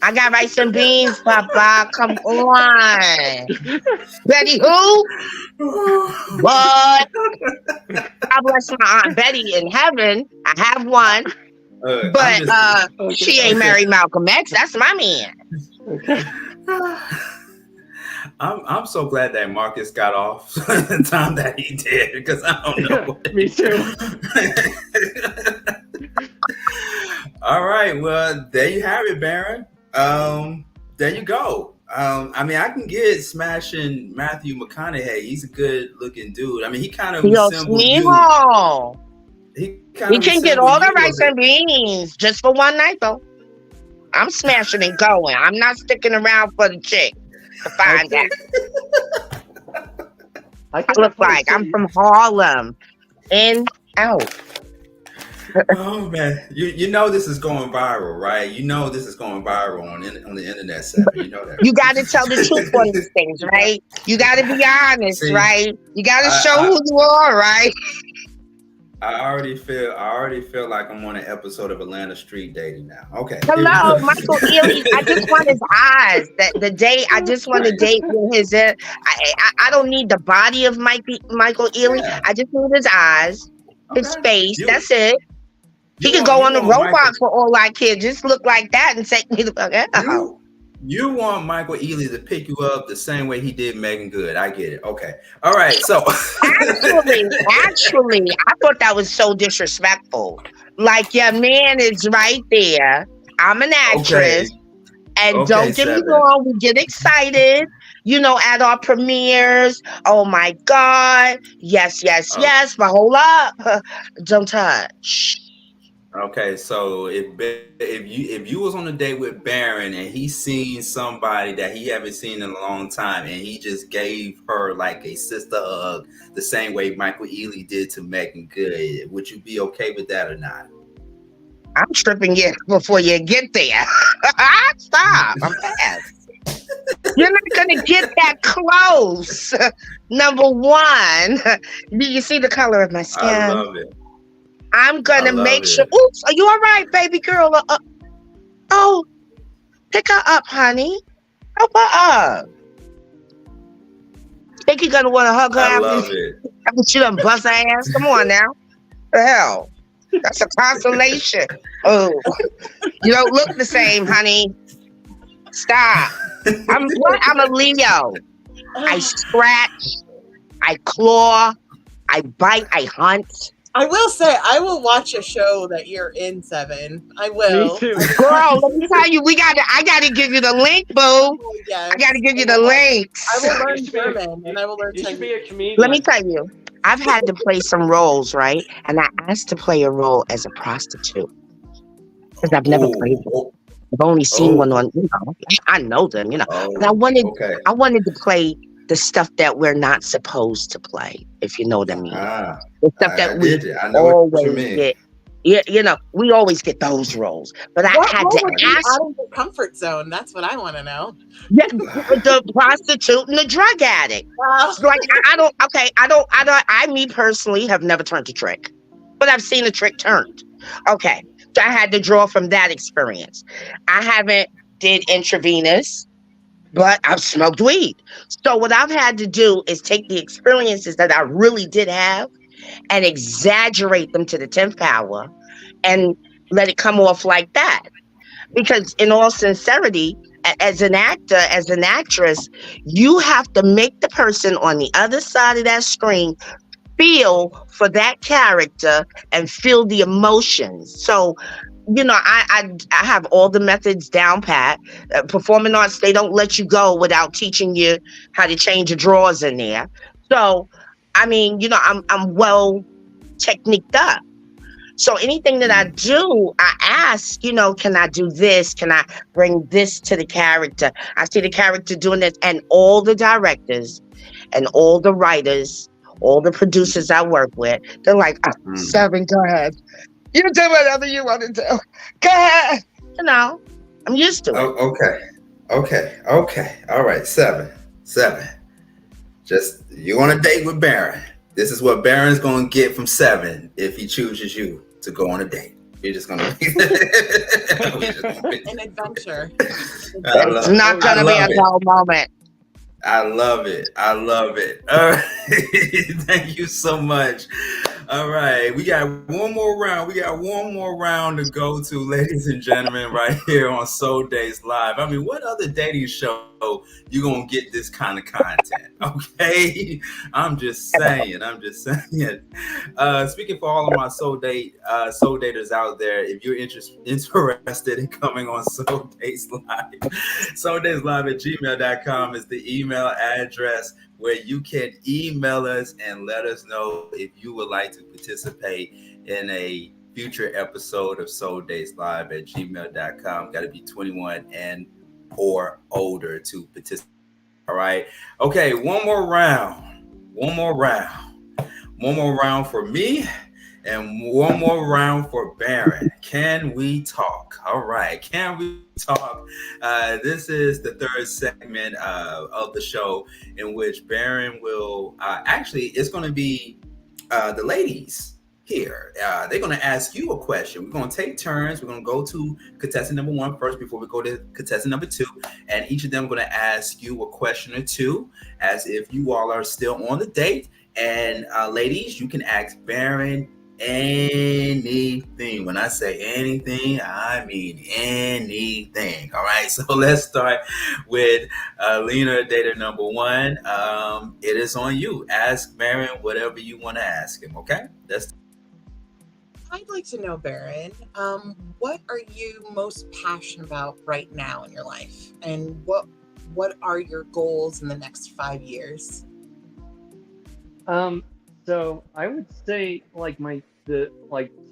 I got rice and beans, Papa. Come on. Betty who? What? I bless my Aunt Betty in heaven. I have one. But she ain't married Malcolm X. That's my man. I'm so glad that Marcus got off the time that he did, because I don't know. Me too. All right, well, there you have it, Barron. There you go. I mean, I can get smashing Matthew McConaughey. He's a good-looking dude. I mean, he kind of resembles you. He can get all the rice and beans just for one night, though. I'm smashing and going. I'm not sticking around for the chick to find that. I look like I'm from Harlem. In, out. Oh man, you know this is going viral, right? You know this is going viral on the internet, Seven. You know that. You got to tell the truth on these things, right? You got to be honest, right? You got to show who you are, right? I already feel like I'm on an episode of Atlanta Street Dating now. Okay. Hello, Michael Ealy. I just want his eyes. I just want to date with his. I don't need the body of Michael Ealy. Yeah. I just need his eyes, his face. That's it. He could go on the robot for all I care. Just look like that and take me the fuck out. You want Michael Ealy to pick you up the same way he did Megan Good. I get it. Okay. All right. So actually, I thought that was so disrespectful. Like, your man is right there. I'm an actress. Okay. And don't get me wrong, we get excited, at our premieres. Oh my God. Yes. But hold up. Don't touch. Okay, so if you was on a date with Barron and he seen somebody that he haven't seen in a long time and he just gave her like a sister hug the same way Michael Ealy did to Megan Good, would you be okay with that or not? I'm tripping you before you get there. Stop. I'm fast. You're not gonna get that close. Number one, do you see the color of my skin? I love it. I'm gonna make sure. Oops, are you all right, baby girl? Oh, pick her up, honey. Help her up. Think you're gonna want to hug her after she done bust her ass? Come on now. The hell? That's a consolation. Oh, you don't look the same, honey. Stop. I'm a Leo. I scratch, I claw, I bite, I hunt. I will say, I will watch a show that you're in, Seven. I will. Me too. Girl, let me tell you, I gotta give you the link, boo. Yes. I gotta give you the links. I will learn German, and I will learn Chinese. You should be a comedian. Let me tell you, I've had to play some roles, right? And I asked to play a role as a prostitute. Because I've never played them. I've only seen one on, I know them, and I wanted to play the stuff that we're not supposed to play, if you know what I mean. The stuff that we always get. Yeah, we always get those roles. But I had to ask. Out of the comfort zone. That's what I want to know. Yeah, the prostitute and the drug addict. Like I me personally have never turned a trick, but I've seen a trick turned. Okay, so I had to draw from that experience. I haven't did intravenous, but I've smoked weed. So what I've had to do is take the experiences that I really did have and exaggerate them to the 10th power and let it come off like that. Because in all sincerity, as an actor, as an actress, you have to make the person on the other side of that screen feel for that character and feel the emotions. So I have all the methods down pat. Performing arts, they don't let you go without teaching you how to change your drawers in there. So, I mean, I'm well techniqued up. So anything that I do, I ask, can I do this? Can I bring this to the character? I see the character doing this, and all the directors and all the writers, all the producers I work with, they're like, Seven, go ahead. You do whatever you want to do. Go ahead. I'm used to it. Okay. All right, Seven. Just, you on a date with Barron. This is what Barron's going to get from Seven if he chooses you to go on a date. You're just going to be an adventure. It's not going to be a dull moment. I love it. I love it. All right. Thank you so much. All right. We got one more round. We got one more round to go to, ladies and gentlemen, right here on Soul Dates Live. I mean, what other dating show you gonna get this kind of content? Okay. I'm just saying. Speaking for all of my soul daters out there, if you're interested in coming on Soul Dates Live, souldateslive@gmail.com is the email address where you can email us and let us know if you would like to participate in a future episode of Soul Dates Live at gmail.com. Got to be 21 and or older to participate. All right. Okay, one more round for me and one more round for Barron. Can we talk? All right. Can we talk? This is the third segment of the show in which Barron will actually, it's going to be the ladies here. They're going to ask you a question. We're going to take turns. We're going to go to contestant number 1 first before we go to contestant number 2. And each of them are going to ask you a question or two as if you all are still on the date. And ladies, you can ask Barron anything. When I say anything, I mean anything. All right. So let's start with Lena, dater number 1. It is on you. Ask Barron whatever you want to ask him. Okay. I'd like to know, Barron, what are you most passionate about right now in your life? And what are your goals in the next 5 years? So I would say like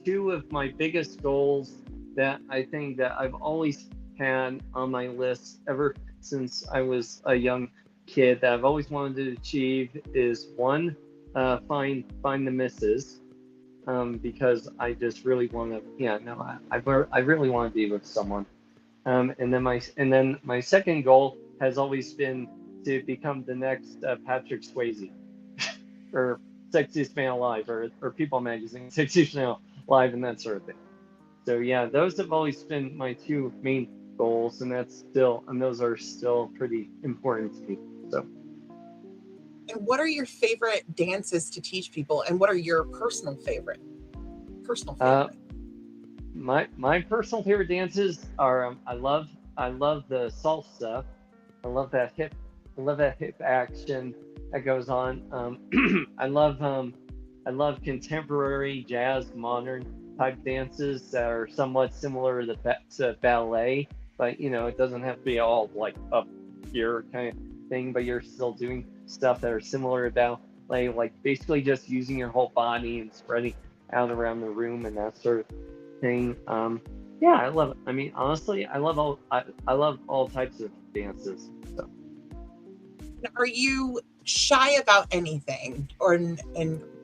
two of my biggest goals that I think that I've always had on my list ever since I was a young kid that I've always wanted to achieve is one, find the missus. Because I just really want to, I really want to be with someone. And then my second goal has always been to become the next Patrick Swayze, or Sexiest Man Alive, or People Magazine, Sexiest Man Alive, and that sort of thing. So yeah, those have always been my two main goals, and those are still pretty important to me. So. And what are your favorite dances to teach people? And what are your personal favorite? My personal favorite dances are I love the salsa. I love that hip action that goes on. I love contemporary jazz, modern type dances that are somewhat similar to ballet, but it doesn't have to be all like up here kind of thing, but you're still doing stuff that are similar to ballet, like basically just using your whole body and spreading out around the room and that sort of thing. Yeah, I love it. I mean, honestly, I love all types of dances. So. Are you shy about anything, and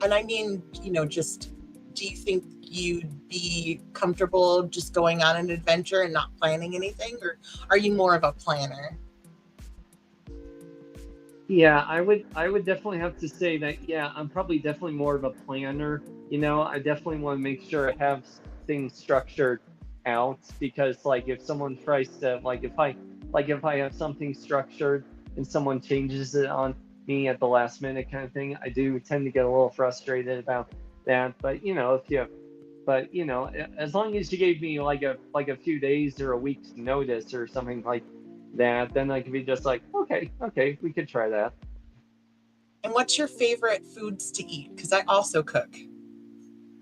I mean, just do you think you'd be comfortable just going on an adventure and not planning anything, or are you more of a planner? Yeah, I would definitely have to say that, yeah, I'm probably definitely more of a planner. I definitely want to make sure I have things structured out, because like if someone tries to, if I have something structured and someone changes it on me at the last minute kind of thing, I do tend to get a little frustrated about that. But as long as you gave me like a few days or a week's notice or something like that, then I could be just like, okay, we could try that. And what's your favorite foods to eat? Because I also cook.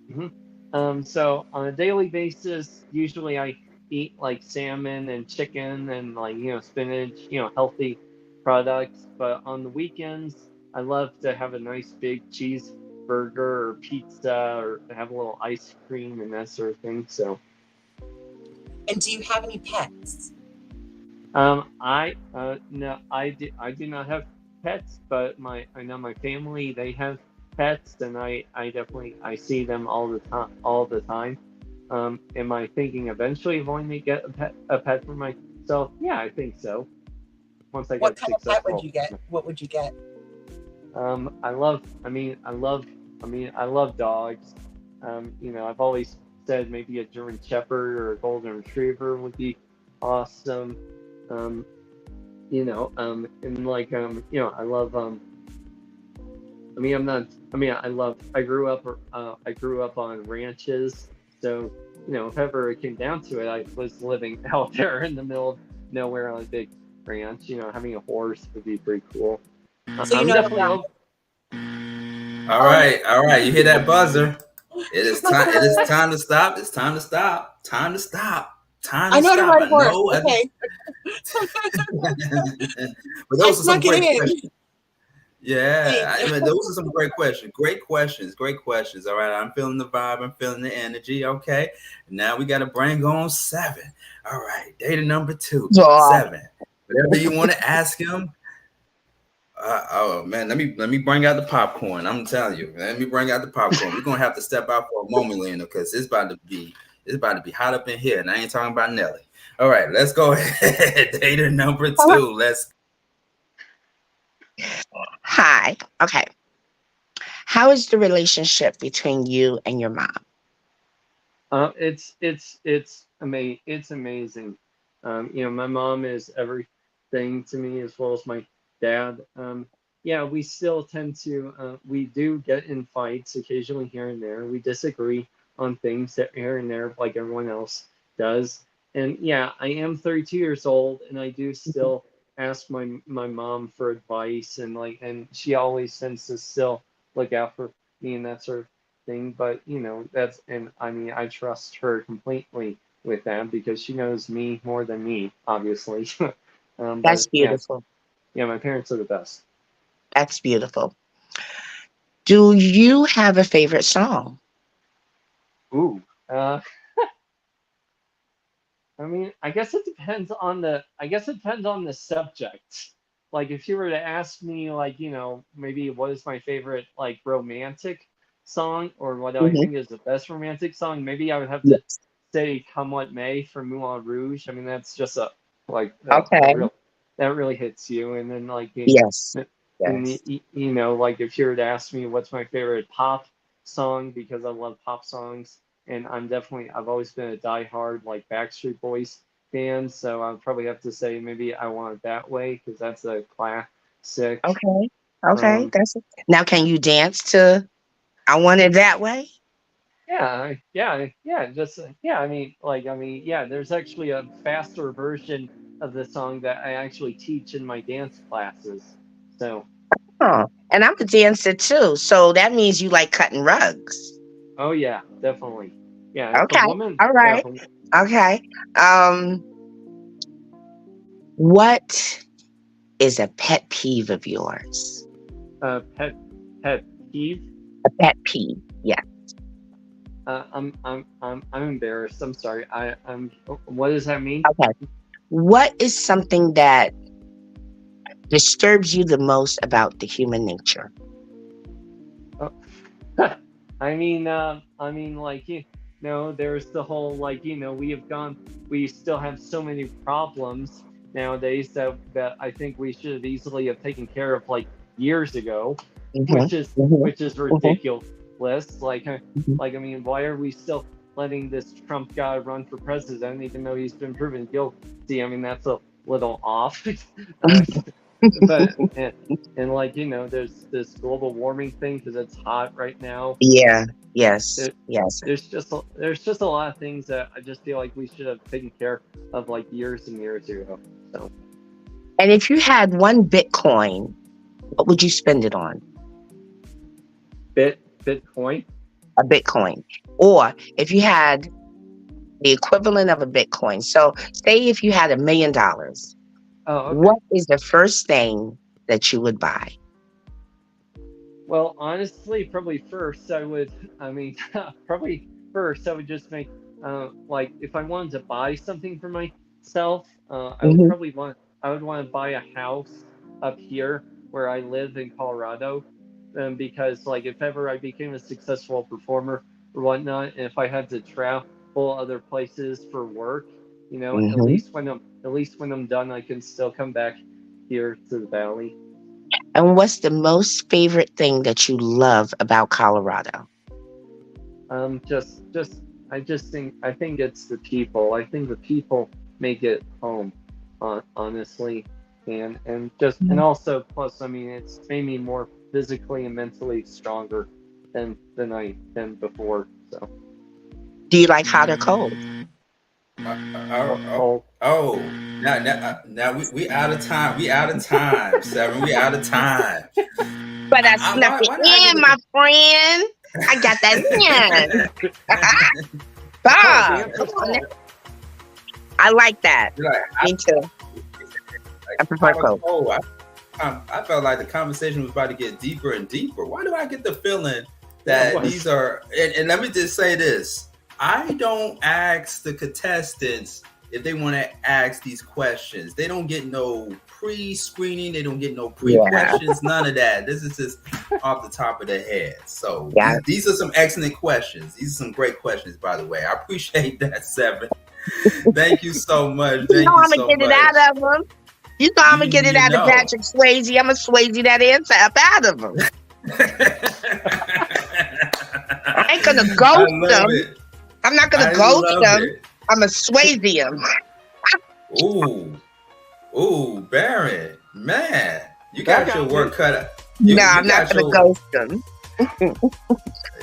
Mm-hmm. So on a daily basis, usually I eat like salmon and chicken and spinach, healthy products. But on the weekends, I love to have a nice big cheeseburger or pizza, or have a little ice cream and that sort of thing. So. And do you have any pets? No, I do not have pets, but I know my family, they have pets, and I definitely see them all the time. Am I thinking eventually of wanting to get a pet for myself? Yeah, I think so. Once I what get kind successful. of pet would you get? What would you get? I love dogs. I've always said maybe a German Shepherd or a Golden Retriever would be awesome. and like, I love, I mean, I'm not, I mean, I grew up on ranches. So, if ever it came down to it, I was living out there in the middle of nowhere on a big ranch. Having a horse would be pretty cool. So I'm definitely that. All right. You hear that buzzer? It is time. It is time to stop. It's time to stop. Time to stop. Time to I know how to stop. ride a I horse. know. Okay. But I those are some snuck it great in. questions. Yeah, Thank I you. mean, those are some great questions. Great questions. Great questions. All right, I'm feeling the vibe. I'm feeling the energy. Okay, now we got to bring on 7. All right, data number 2, Yeah. 7. Whatever you want to ask him. Oh man, let me bring out the popcorn. I'm telling you, let me bring out the popcorn. We're gonna have to step out for a moment, Lena, because it's about to be hot up in here, and I ain't talking about Nelly. All right, let's go ahead. Data number 2. Let's. Hi. Okay. How is the relationship between you and your mom? It's amazing. My mom is everything to me as well as my dad. Yeah, we still tend to we do get in fights occasionally here and there. We disagree on things that here and there, like everyone else does. And yeah, I am 32 years old, and I do still ask my mom for advice, and she always tends to still look out for me and that sort of thing. But that's, and I mean, I trust her completely with that because she knows me more than me, obviously. That's But beautiful. yeah, my parents are the best. That's beautiful. Do you have a favorite song? Ooh, I mean, I guess it depends on the subject. Like, if you were to ask me, like, maybe what is my favorite, like, romantic song, or what I Hmm. think is the best romantic song, maybe I would have to Yes. say "Come What May" from Moulin Rouge. I mean, that's just a Okay. real, that really hits you. And then, like, Yes. and Yes. like, if you were to ask me what's my favorite pop song, because I love pop songs, and I've always been a diehard, like, Backstreet Boys fan, so I'll probably have to say maybe "I Want It That Way" because that's a classic. Okay. Okay. Um, That's it. Now, can you dance to "I Want It That Way"? yeah, just yeah. Yeah. There's actually a faster version of the song that I actually teach in my dance classes. So, Oh, and I'm a dancer too, so that means you like cutting rugs. oh yeah, definitely. Yeah, if a Okay. woman, All yeah, right. Okay. Um, what is a pet peeve of yours? pet peeve. A pet peeve. Yeah. I'm embarrassed. I'm sorry. I'm. What does that mean? Okay. What is something that disturbs you the most about the human nature? Oh. Like, there's the whole, like, we still have so many problems nowadays that I think we should have easily have taken care of, like, years ago, Hmm. which is Hmm. which is Hmm. ridiculous. Hmm. I mean, why are we still letting this Trump guy run for president, even though he's been proven guilty? I mean, that's a little off. But like, there's this global warming thing because it's hot right now. Yeah. Yes. There, Yes. there's just a lot of things that I just feel like we should have taken care of, like, years and years ago. So And if you had one Bitcoin, what would you spend it on? Bitcoin. A Bitcoin. Or if you had the equivalent of a Bitcoin. So say if you had $1 million, Oh, okay. what is the first thing that you would buy? Well, honestly, probably first I would. I mean, probably first I would just make, like, if I wanted to buy something for myself, Hmm. I would want to buy a house up here where I live in Colorado, because, like, if ever I became a successful performer or whatnot, and if I had to travel other places for work, Hmm. at least when I'm done, I can still come back here to the valley. And what's the most favorite thing that you love about Colorado? I think it's the people. I think the people make it home, honestly. and just and also plus, I mean, it's made me more physically and mentally stronger than I than before. So. Do you like hot or cold? Now we out of time. We out of time, Seven. We out of time. But I snuck it in, my friend. I got that in. Bob, come on now. I like that. Me too. I prefer cold. I felt like the conversation was about to get deeper and deeper. Why do I get the feeling that these are? And let me just say this: I don't ask the contestants if they want to ask these questions. They don't get no pre-screening. They don't get no pre-questions. None of that. This is just off the top of their head. So these are some excellent questions. These are some great questions, by the way. I appreciate that, Seven. Thank you so much. I'm gonna get it out of them. You know I'm gonna get it out of Patrick Swayze. I'm gonna Swayze that answer up out of him. I ain't gonna ghost them. I'm not gonna ghost them. I'm gonna Swayze him. Ooh, Barron, man, you got your work cut out. I'm not gonna ghost them.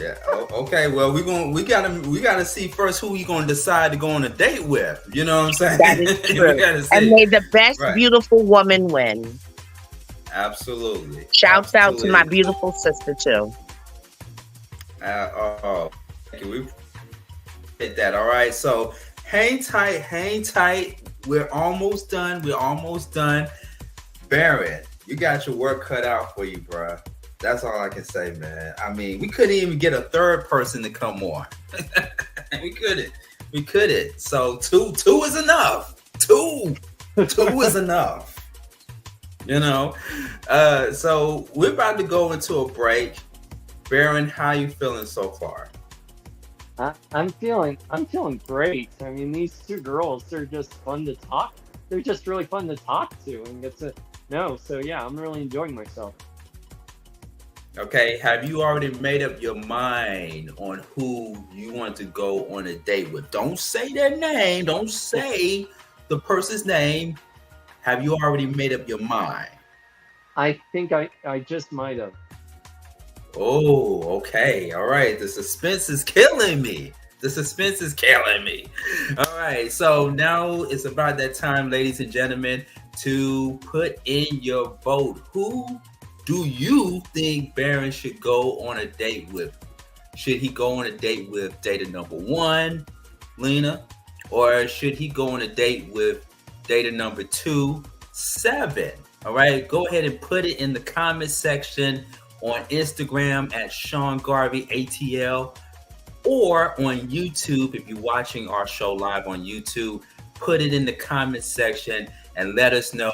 Yeah. Okay. Well, we gotta see first who you gonna decide to go on a date with. You know what I'm saying? That is true. And may the best beautiful woman win. Absolutely. Shouts out to my beautiful sister too. Thank you. We hit that. All right. So hang tight. We're almost done. Barron, you got your work cut out for you, bruh. That's all I can say, man. I mean, we couldn't even get a third person to come on. We couldn't. So two is enough. Two is enough. You know. So we're about to go into a break. Barron, how you feeling so far? I'm feeling great. I mean, these two girls, they're just fun to talk. They're just really fun to talk to and get to know. So yeah, I'm really enjoying myself. Okay, have you already made up your mind on who you want to go on a date with? Don't say their name. Don't say the person's name. Have you already made up your mind? I think I just might have. Oh, okay. All right. The suspense is killing me. All right. So now it's about that time, ladies and gentlemen, to put in your vote. Who do you think Barron should go on a date with? Should he go on a date with data number 1, Lena? Or should he go on a date with data number 2, 7? All right, go ahead and put it in the comment section on Instagram at Sean Garvey ATL, or on YouTube. If you're watching our show live on YouTube, put it in the comment section and let us know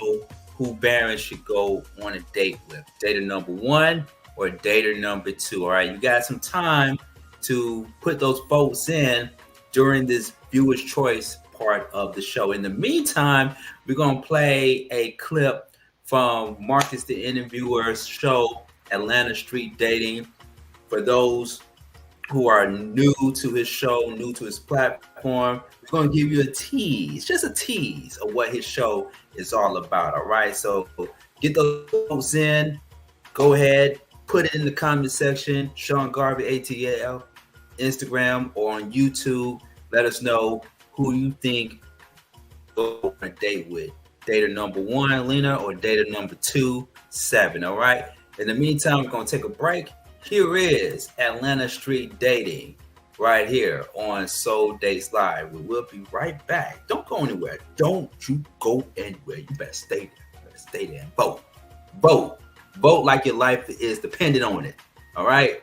who Barron should go on a date with. Data number 1 or data number 2. All right, you got some time to put those votes in during this viewer's choice part of the show. In the meantime, we're going to play a clip from Marcus the Interviewer's show, Atlanta Street Dating. For those who are new to his show, new to his platform, we're going to give you a tease, just a tease of what his show is all about. All right, so get those votes in. Go ahead, put it in the comment section, Sean Garvey ATL, Instagram, or on YouTube. Let us know who you think go on a date with. Data number 1, Lena, or data number 2, 7. All right. In the meantime, we're going to take a break. Here is Atlanta Street Dating right here on Soul Dates Live. We will be right back. Don't go anywhere. Don't you go anywhere. You better stay there. Stay there and vote. Vote like your life is dependent on it. All right.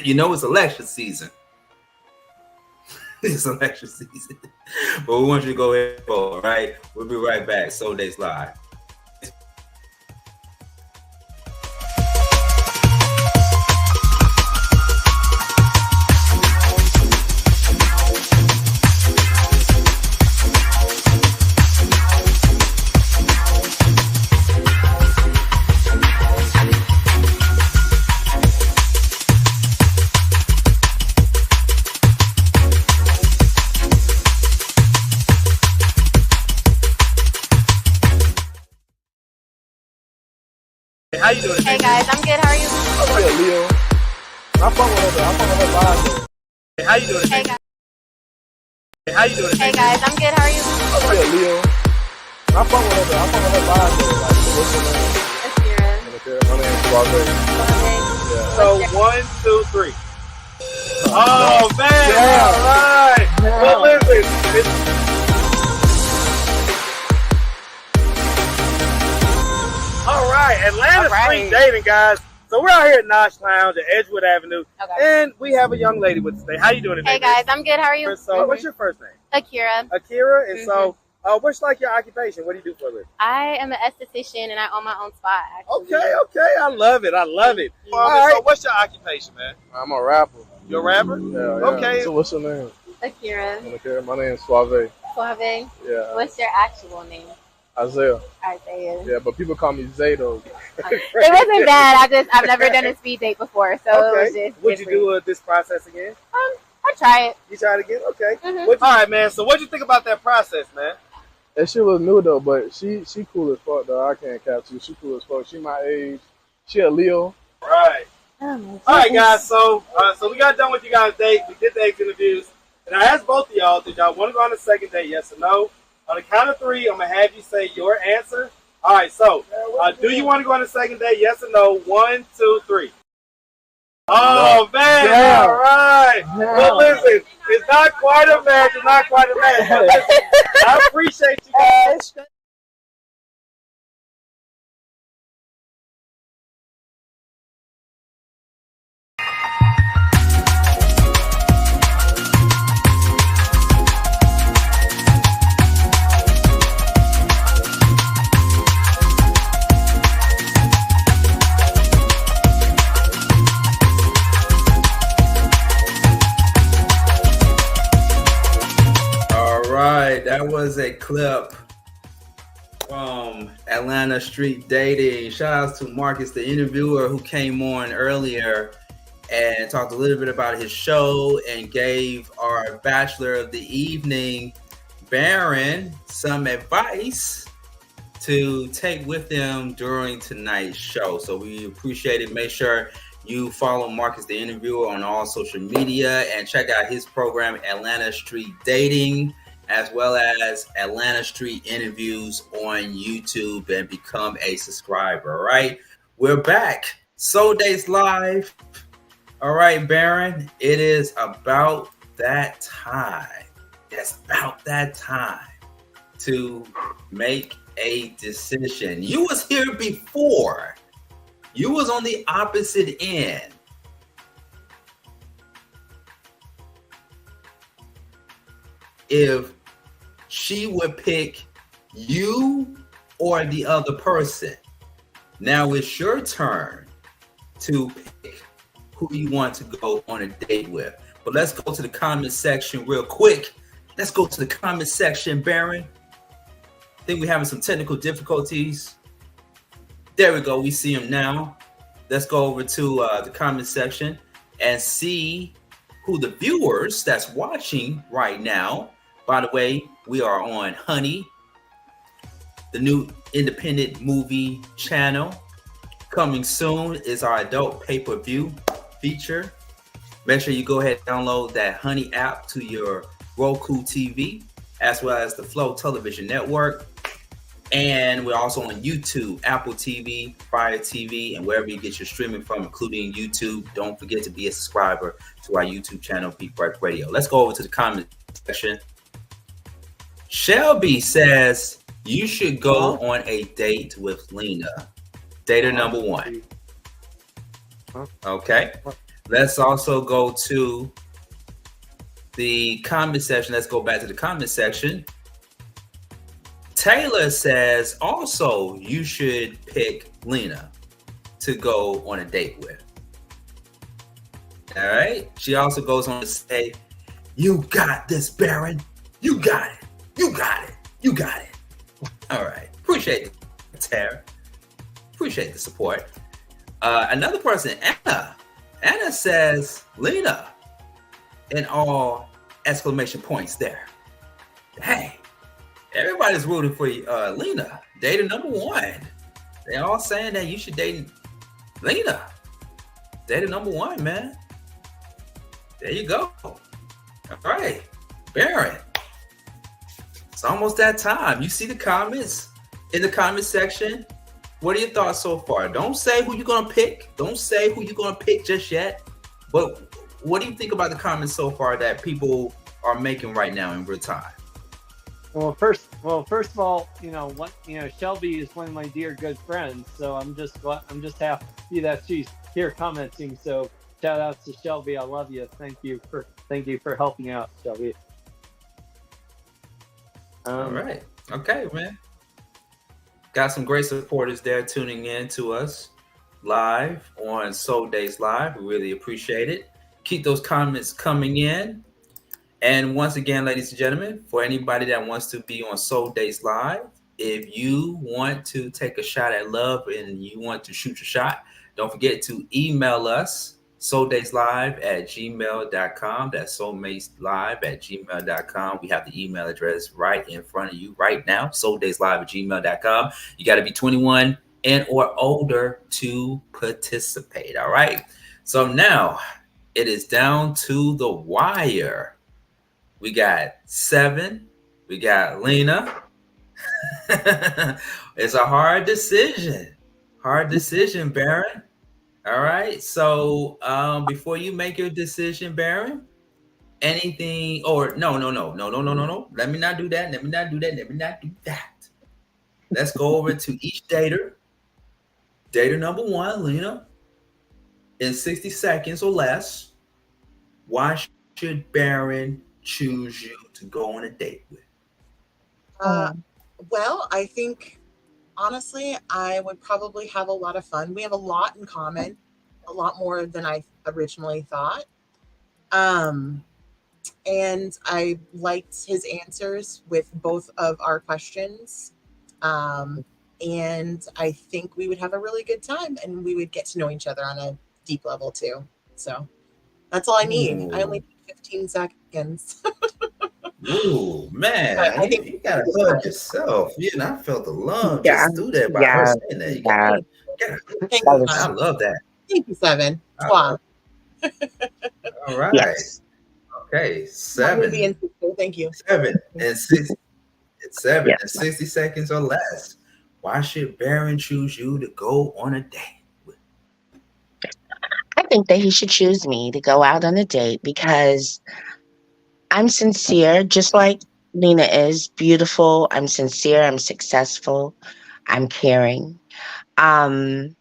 You know it's election season. It's election season. But we want you to go ahead and vote. All right. We'll be right back. Soul Dates Live. how you doing? Hey guys, I'm good. How are you? I'm good, Leo. I fuck with her live. Hey, how you doing? Hey guys. Hey, how you doing? Hey guys, I'm good. How are you? I'm good, Leo. I fuck with her live. Like, what's your name? Akira. My name's Suave. Yeah. So 1, 2, 3. Oh man! Yeah. All right. Yeah. Well, listen. All right, Atlanta Street Dating, guys. So we're out here at Nosh Lounge at Edgewood Avenue, and we have a young lady with us today. How you doing today? Hey guys, I'm good. How are you? So, what's your first name? Akira. Akira, and so, what's like your occupation? What do you do for a living? I am an esthetician, and I own my own spot. Actually. Okay, I love it. All right. So, what's your occupation, man? I'm a rapper. You're a rapper? Yeah. Okay. So, what's your name? Akira. My name is Suave. Suave. Yeah. What's your actual name? Isaiah. Isaiah. Yeah, but people call me Zato. It wasn't bad. I've never done a speed date before, so it was just Would you do this process again? I'll try it. You try it again? Okay. All right, man. So what'd you think about that process, man? That shit was new though, but she cool as fuck though. I can't catch you. She cool as fuck. She my age. She a Leo. Right. All right, guys. So we got done with you guys' date. We did the egg interviews, and I asked both of y'all, did y'all want to go on a second date? Yes or no? On the count of 3, I'm gonna have you say your answer. All right. So, do you want to go on a second date? Yes or no? 1, 2, 3. Oh man! Yeah. All right. Yeah. Well, listen, it's not quite a match. It's not quite a match. But listen, I appreciate you guys. That was a clip from Atlanta Street Dating. Shout out to Marcus, the interviewer, who came on earlier and talked a little bit about his show and gave our Bachelor of the Evening, Barron, some advice to take with them during tonight's show. So we appreciate it. Make sure you follow Marcus, the interviewer, on all social media and check out his program, Atlanta Street Dating, as well as Atlanta Street Interviews on YouTube, and become a subscriber. All right, we're back. Soul Dates Live. All right, Barron, it is about that time. It's about that time to make a decision. You was here before. You was on the opposite end. If she would pick you or the other person. Now it's your turn to pick who you want to go on a date with. But let's go to the comment section real quick. Let's go to the comment section, Barron. I think we're having some technical difficulties. There we go. We see him now. Let's go over to the comment section and see who the viewers that's watching right now. By the way, we are on Honey, the new independent movie channel. Coming soon is our adult pay-per-view feature. Make sure you go ahead and download that Honey app to your ROKU TV, as well as the Flow Television Network. And we're also on YouTube, Apple TV, Fire TV, and wherever you get your streaming from, including YouTube. Don't forget to be a subscriber to our YouTube channel, Beat Break Radio. Let's go over to the comment section. Shelby says you should go on a date with Lena. Dater number 1. Okay. Let's also go to the comment section. Let's go back to the comment section. Taylor says also you should pick Lena to go on a date with. All right. She also goes on to say, you got this, Barron. You got it. You got it. You got it. All right. Appreciate it, Tara. Appreciate the support. Another person, Anna. Anna says, Lena, in all exclamation points there. Hey, everybody's rooting for you, Lena. Dater number 1. They're all saying that you should date Lena. Date number one, man. There you go. All right, Barron. It's almost that time. You see the comments in the comment section. What are your thoughts so far? Don't say who you're gonna pick. Don't say who you're gonna pick just yet. But what do you think about the comments so far that people are making right now in real time? Well, first of all, Shelby is one of my dear good friends, so I'm just happy that she's here commenting. So shout out to Shelby. I love you. Thank you for helping out, Shelby. All right. Okay, man. Got some great supporters there tuning in to us live on Soul Dates Live. We really appreciate it. Keep those comments coming in. And once again, ladies and gentlemen, for anybody that wants to be on Soul Dates Live, if you want to take a shot at love and you want to shoot your shot, don't forget to email us, souldateslive@gmail.com. That's soulmateslive@gmail.com. We have the email address right in front of you right now, souldateslive@gmail.com. You got to be 21 and or older to participate, all right? So now it is down to the wire. We got 7. We got Lena. It's a hard decision. Hard decision, Barron. All right. So before you make your decision, Barron, anything or no. Let me not do that. Let me not do that. Let's go over to each dater. Dater number 1, Lena, in 60 seconds or less. Why should Barron choose you to go on a date with? Well, I think honestly, I would probably have a lot of fun. We have a lot in common, a lot more than I originally thought. And I liked his answers with both of our questions. And I think we would have a really good time and we would get to know each other on a deep level too. So that's all I need. I only need 15 seconds. Ooh, man, I think you gotta love yourself. I felt the love just through that by her saying that. I love that. Thank you, 7. Wow. All right. Yes. Okay, 7. Thank you. 7 and 6. 7 and 60 seconds or less. Why should Barron choose you to go on a date? I think that he should choose me to go out on a date because I'm sincere, just like Lena is beautiful. I'm sincere. I'm successful. I'm caring. I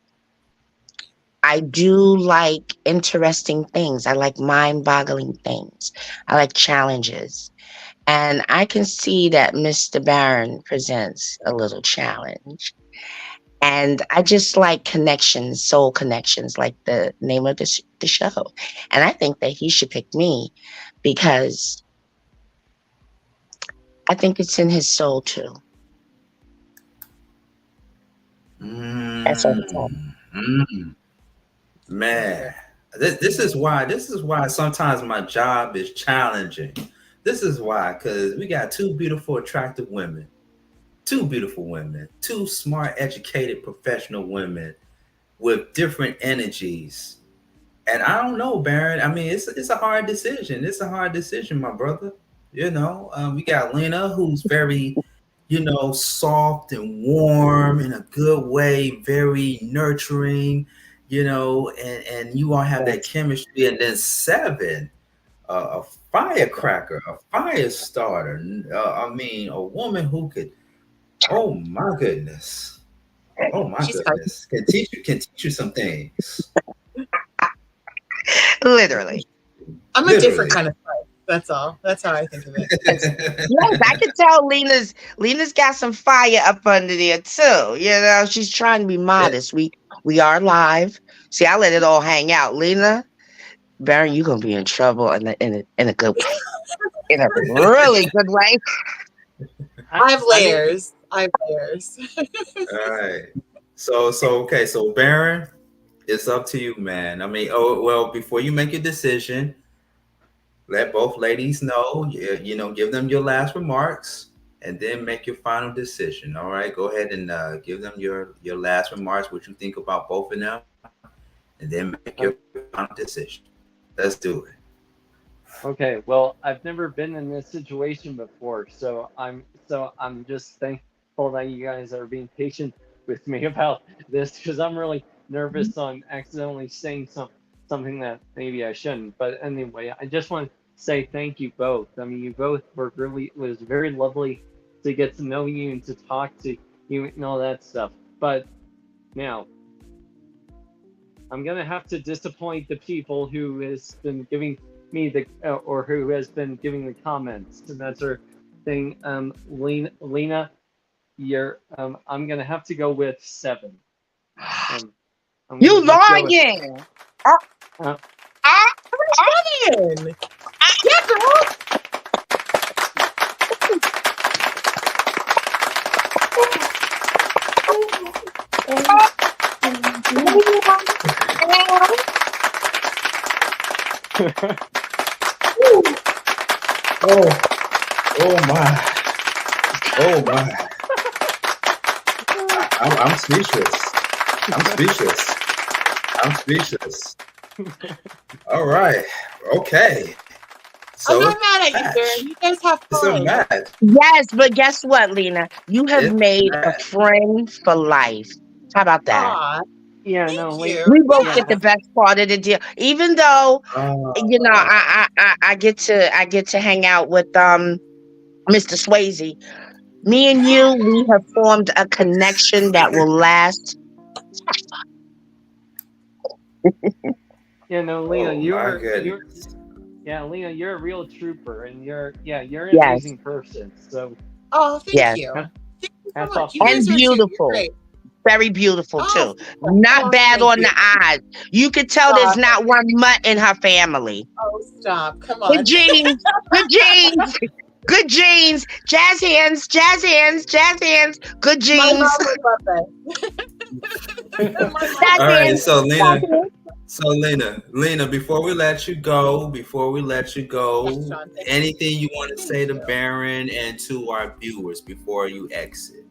do like interesting things. I like mind-boggling things. I like challenges. And I can see that Mr. Barron presents a little challenge. And I just like connections, soul connections, like the name of the show. And I think that he should pick me because I think it's in his soul too. That's what it's on. Man, this is why sometimes my job is challenging. This is why, because we got 2 beautiful, attractive women. 2 beautiful women, 2 smart, educated, professional women with different energies. And I don't know, Barron. I mean, it's a hard decision. It's a hard decision, my brother. We got Lena, who's very, soft and warm in a good way, very nurturing, and you all have that chemistry. And then 7, a firecracker, a fire starter. A woman who could, oh my goodness. Can teach you some things. Literally. I'm a different kind of type. That's all. That's how I think of it. Yes, I can tell Lena's got some fire up under there too. She's trying to be modest. We are live. See, I let it all hang out. Lena, Barron, you're gonna be in trouble in a good way. In a really good way. I have layers. All right. So Barron, it's up to you, man. Before you make your decision, let both ladies know, give them your last remarks. and then make your final decision. All right, go ahead and give them your last remarks, what you think about both of them, and then make your final decision. Let's do it. Okay, well, I've never been in this situation before, so I'm just thankful that you guys are being patient with me about this, because I'm really nervous on accidentally saying something that maybe I shouldn't. But anyway, I just want to say thank you both. I mean, you both were it was very lovely to get to know you and to talk to you and all that stuff. But now, I'm gonna have to disappoint the people who has been giving me or who has been giving the comments, and that's her thing. Lena, you're I'm gonna have to go with 7. You lying? Seven. Yeah, girl. Oh my! I'm speechless. I'm speechless. All right. Okay. So I'm not mad at you, girl. You guys have fun. Yes, but guess what, Lena? You have made a friend for life. How about that? Aw, yeah, we both get the best part of the deal. Even though I get to hang out with Mr. Swayze. Me and you, we have formed a connection that will last. Lena, Lena, you're a real trooper, and you're an amazing person. So, thank you. Hats off. And beautiful. Very beautiful too. Not bad on the eyes. You could tell there's not one mutt in her family. Oh, stop. Come on. Good genes. Good genes. Good genes. Jazz hands. Jazz hands. Jazz hands. Good genes. My mom would love that. All right, so Lena, before we let you go, anything you want to say to Barron and to our viewers before you exit?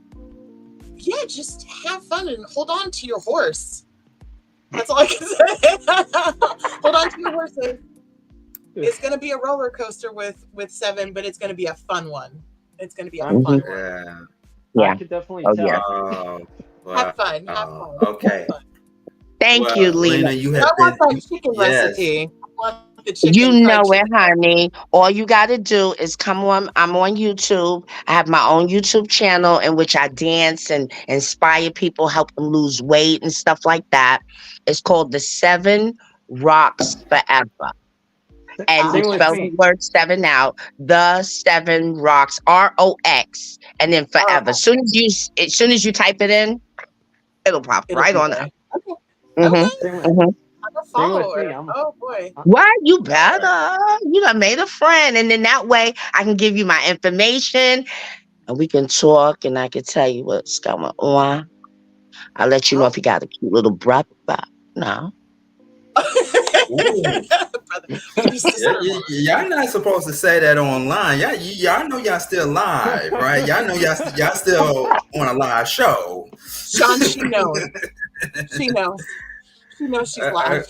Yeah, just have fun and hold on to your horse. That's all I can say. Hold on to your horses. It's going to be a roller coaster with 7, but it's going to be a fun one. It's going to be a fun one. Yeah. I could definitely tell. Yeah. Have fun. Have fun. Okay. Thank you, Lena. You I want that chicken recipe. I want the chicken. You know it, honey. All you got to do is come on. I'm on YouTube. I have my own YouTube channel in which I dance and inspire people, help them lose weight and stuff like that. It's called The 7 Rocks Forever. And you spell the word 7 out. The 7 Rocks, ROX, and then forever. As soon as you type it in, it'll pop right on up. I'm a follower. Oh boy. What? You better. You done made a friend. And then that way I can give you my information and we can talk and I can tell you what's going on. I'll let you know if you got a cute little brother. No. Y'all not supposed to say that online. Y'all know y'all still live, right? Y'all know y'all still on a live show. Sean, she knows. She knows she's live.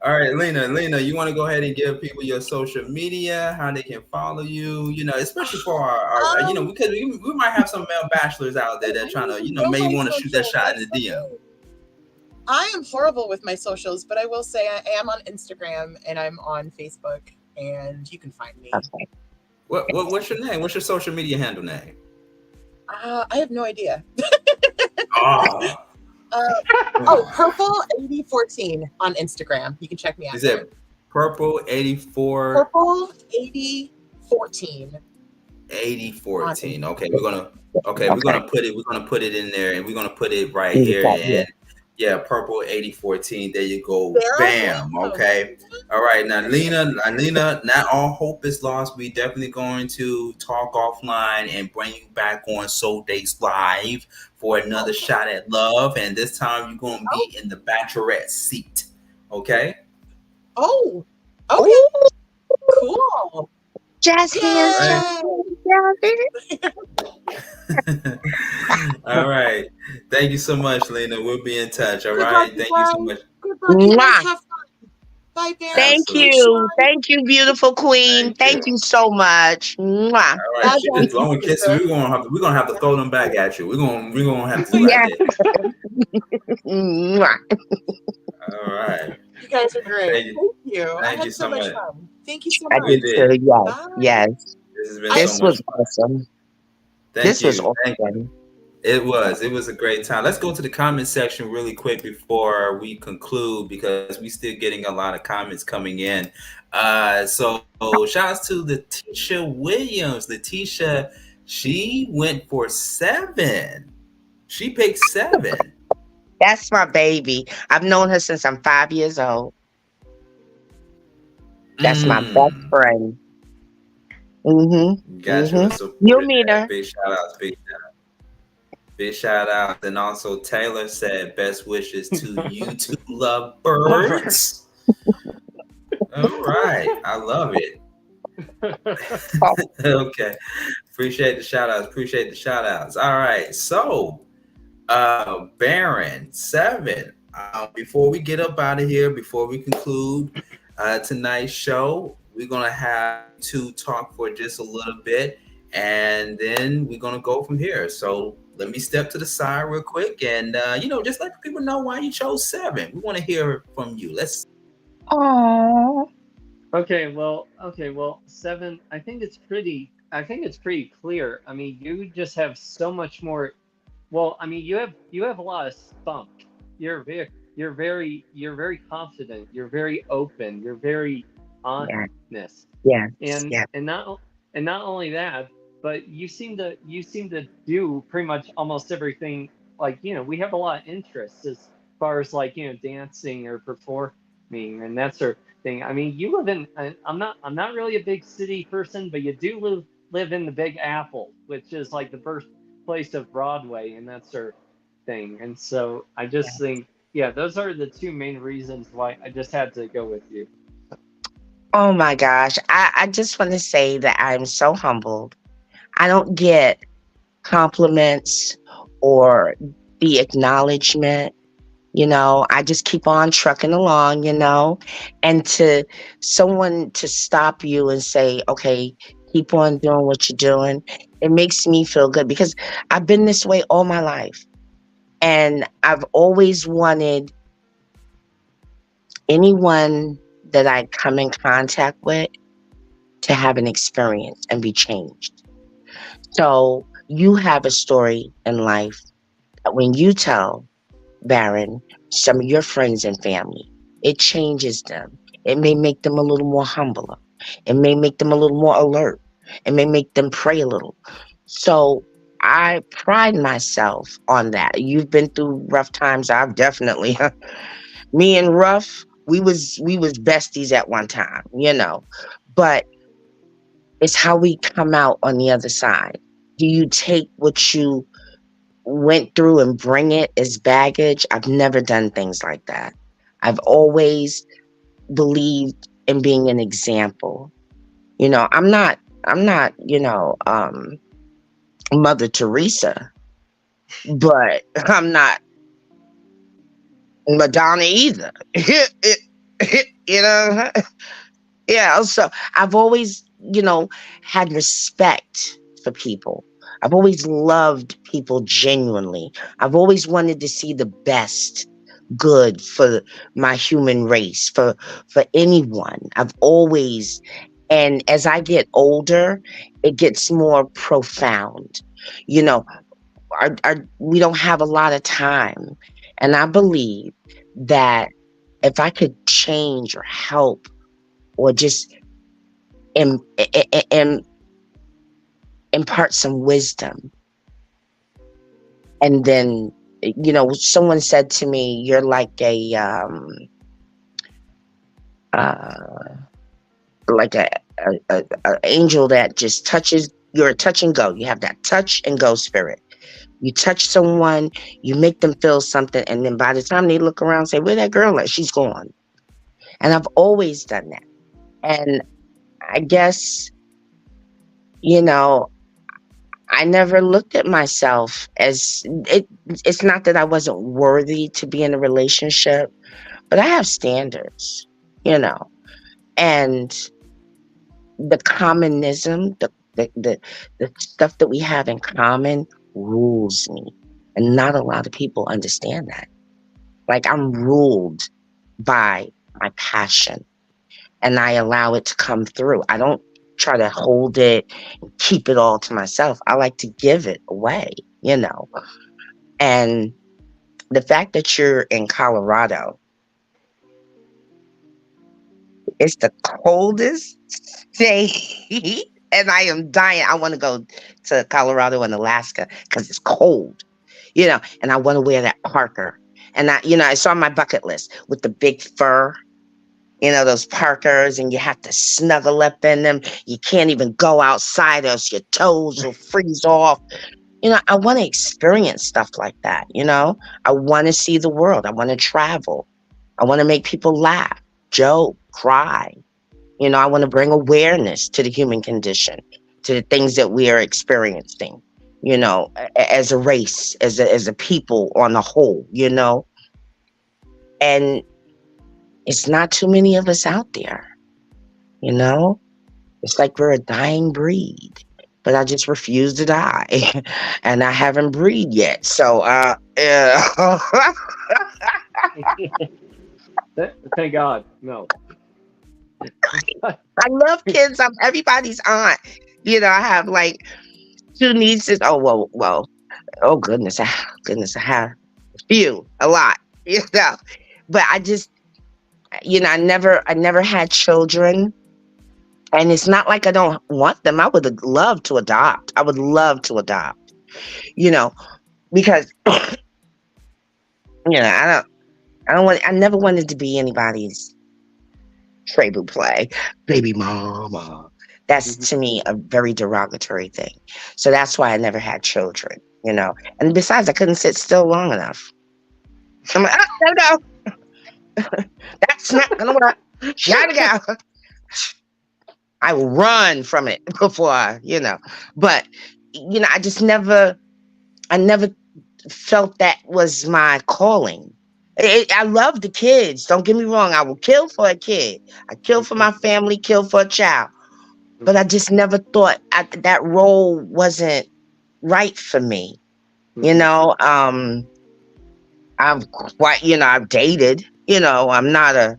All right, Lena, you want to go ahead and give people your social media, how they can follow you, especially for our because we might have some male bachelors out there that trying to, maybe want to shoot that shot in the DM. I am horrible with my socials, but I will say I am on Instagram and I'm on Facebook, and you can find me. Okay. What's your name? What's your social media handle name? I have no idea. Oh. Purple 8014 on Instagram. You can check me out. Is it Purple 84? Purple 8014. 8014. Okay, we're gonna put it in there, and we're gonna put it right here. And yeah, Purple 8014. There you go. Bam. Okay. All right. Now, Lena, not all hope is lost. We definitely going to talk offline and bring you back on Soul Dates Live for another shot at love. And this time you're going to be in the bachelorette seat. Okay. Oh. Okay. Cool. Jazz hands. All right. Thank you so much, Lena. We'll be in touch. All Good right. luck, you Thank you so guys. much. Good luck. You guys Mwah. have fun. Bye, Barron. Thank Absolutely. you. Thank you, beautiful queen. Thank Thank you. you so much. Mwah. All right. Bye, She guys. just blowing kisses. We're gonna have to throw them back at you. We're gonna have to do like Yes. that. Mwah. All right. You guys are great. Thank you. Thank you. I Thank you had so so much much. fun. Thank you so I much. We did did. too. Yes. Bye. Yes. This has been This so much was fun. awesome. Thank This was you. Thank you. awesome. It was a great time. Let's go to the comment section really quick before we conclude because we're still getting a lot of comments coming in. So shout outs to Letitia Williams. Letitia, she went for 7. She picked 7. That's my baby. I've known her since I'm 5 years old. That's my best friend. Gotcha. So You'll meet her. big shout outs. Big shout out. And also Taylor said best wishes to you two lovebirds. All right. I love it. Okay. Appreciate the shout outs. All right. So Barron 7. Before we get up out of here, before we conclude tonight's show, we're gonna have to talk for just a little bit and then we're gonna go from here. So let me step to the side real quick and just let people know why you chose 7. We want to hear from you. Let's Okay, well, 7. I think it's pretty clear. I mean, you just have so much more. Well, I mean, you have a lot of spunk. You're very confident. You're very open. You're very honest. Yes. And not only that, but you seem to do pretty much almost everything. Like, we have a lot of interests as far as like, dancing or performing and that sort of thing. I mean, you live in. I'm not really a big city person, but you do live in the Big Apple, which is like the birthplace of Broadway and that sort of thing. And so I just think, those are the 2 main reasons why I just had to go with you. Oh my gosh. I just want to say that I'm so humbled. I don't get compliments or the acknowledgement. I just keep on trucking along, and to someone to stop you and say, okay, keep on doing what you're doing. It makes me feel good because I've been this way all my life. And I've always wanted anyone that I come in contact with to have an experience and be changed. So you have a story in life that when you tell Barron, some of your friends and family, it changes them. It may make them a little more humbler. It may make them a little more alert. It may make them pray a little. So I pride myself on that. You've been through rough times. I've definitely. Me and Ruff, we was besties at one time, But it's how we come out on the other side. Do you take what you went through and bring it as baggage? I've never done things like that. I've always believed in being an example. I'm not, Mother Teresa, but I'm not Madonna either. Yeah, so I've always, had respect for people. I've always loved people genuinely. I've always wanted to see the best good for my human race, for anyone. I've always, and as I get older, it gets more profound. We don't have a lot of time. And I believe that if I could change or help or just impart some wisdom. And then, someone said to me, you're like a angel that just touches. You're a touch and go. You have that touch and go spirit. You touch someone, you make them feel something, and then by the time they look around and say, where that girl at? She's gone. And I've always done that. And I guess, I never looked at myself as it. It's not that I wasn't worthy to be in a relationship, but I have standards, and the commonism, the stuff that we have in common rules me. And not a lot of people understand that. Like, I'm ruled by my passion and I allow it to come through. I don't try to hold it and keep it all to myself. I like to give it away, And the fact that you're in Colorado, it's the coldest state, and I am dying. I want to go to Colorado and Alaska because it's cold, and I want to wear that parker. And I saw my bucket list with the big fur, those parkers, and you have to snuggle up in them. You can't even go outside else your toes will freeze off. I want to experience stuff like that, I want to see the world. I want to travel. I want to make people laugh, joke, cry. I want to bring awareness to the human condition, to the things that we are experiencing, as a race, as a people on the whole, And it's not too many of us out there, It's like we're a dying breed, but I just refuse to die, and I haven't breed yet. So, yeah. Thank God, no. I love kids. I'm everybody's aunt. I have like 2 nieces. Oh, well. Oh, goodness. I have a lot, But I just, I never had children. And it's not like I don't want them. I would love to adopt. Because, I never wanted to be anybody's Trebu play, baby mama. That's to me a very derogatory thing. So that's why I never had children, And besides, I couldn't sit still long enough. I'm like, no. That's not gonna work. Gotta go. I will run from it before, But, I just I never felt that was my calling. I love the kids. Don't get me wrong. I will kill for a kid. I kill for my family, kill for a child. But I just never thought that role wasn't right for me. I'm quite, I've dated, I'm not a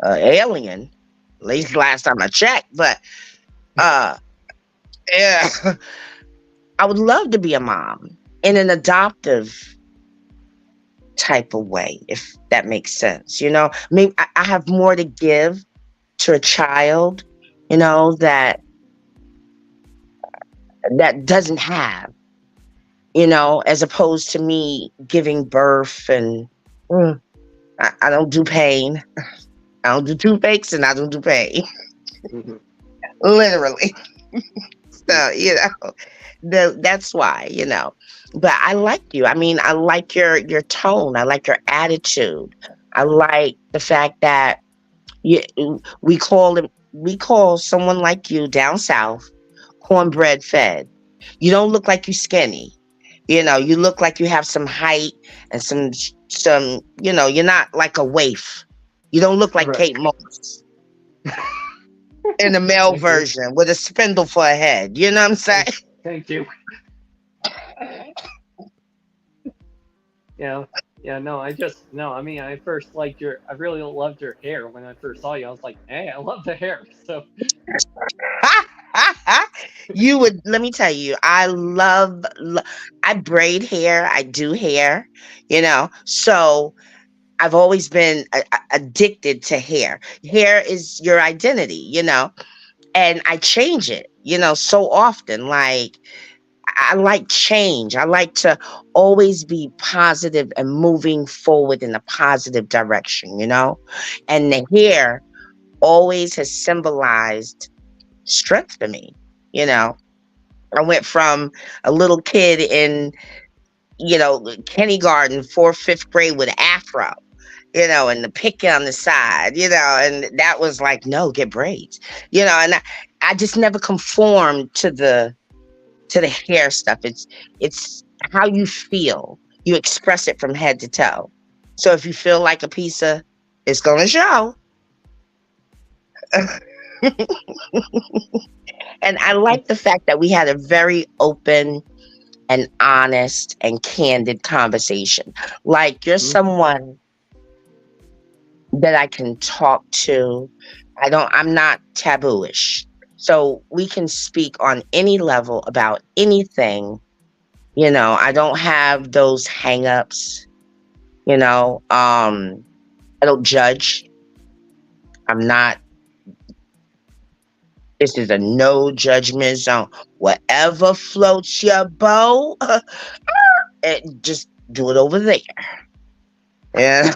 alien, at least last time I checked, but, yeah, I would love to be a mom in an adoptive type of way, if that makes sense. I mean, I have more to give to a child, that doesn't have, as opposed to me giving birth. And I don't do pain. I don't do toothaches, and I don't do pain. Literally. So, that's why, But I like you. I mean, I like your tone. I like your attitude. I like the fact that we call someone like you down south cornbread fed. You don't look like you skinny. You look like you have some height and some. You're not like a waif. You don't look like Kate Moss in the male version with a spindle for a head. You know what I'm saying? Thank you. I mean, I really loved your hair when I first saw you. I was like, hey, I love the hair. So let me tell you, I braid hair. I do hair, so I've always been addicted to hair. Hair is your identity, and I change it, so often. Like, I like change. I like to always be positive and moving forward in a positive direction, and the hair always has symbolized strength to me. I went from a little kid in, kindergarten, 4th, 5th grade with afro, and the picket on the side, and that was like, no, get braids, and I just never conformed to to the hair stuff. It's how you feel. You express it from head to toe. So if you feel like a pizza, it's gonna show. And I like the fact that we had a very open and honest and candid conversation. Like, you're someone that I can talk to. I'm not tabooish. So we can speak on any level about anything. I don't have those hang-ups. I don't judge. This is a no judgment zone. Whatever floats your boat, just do it over there. Yeah.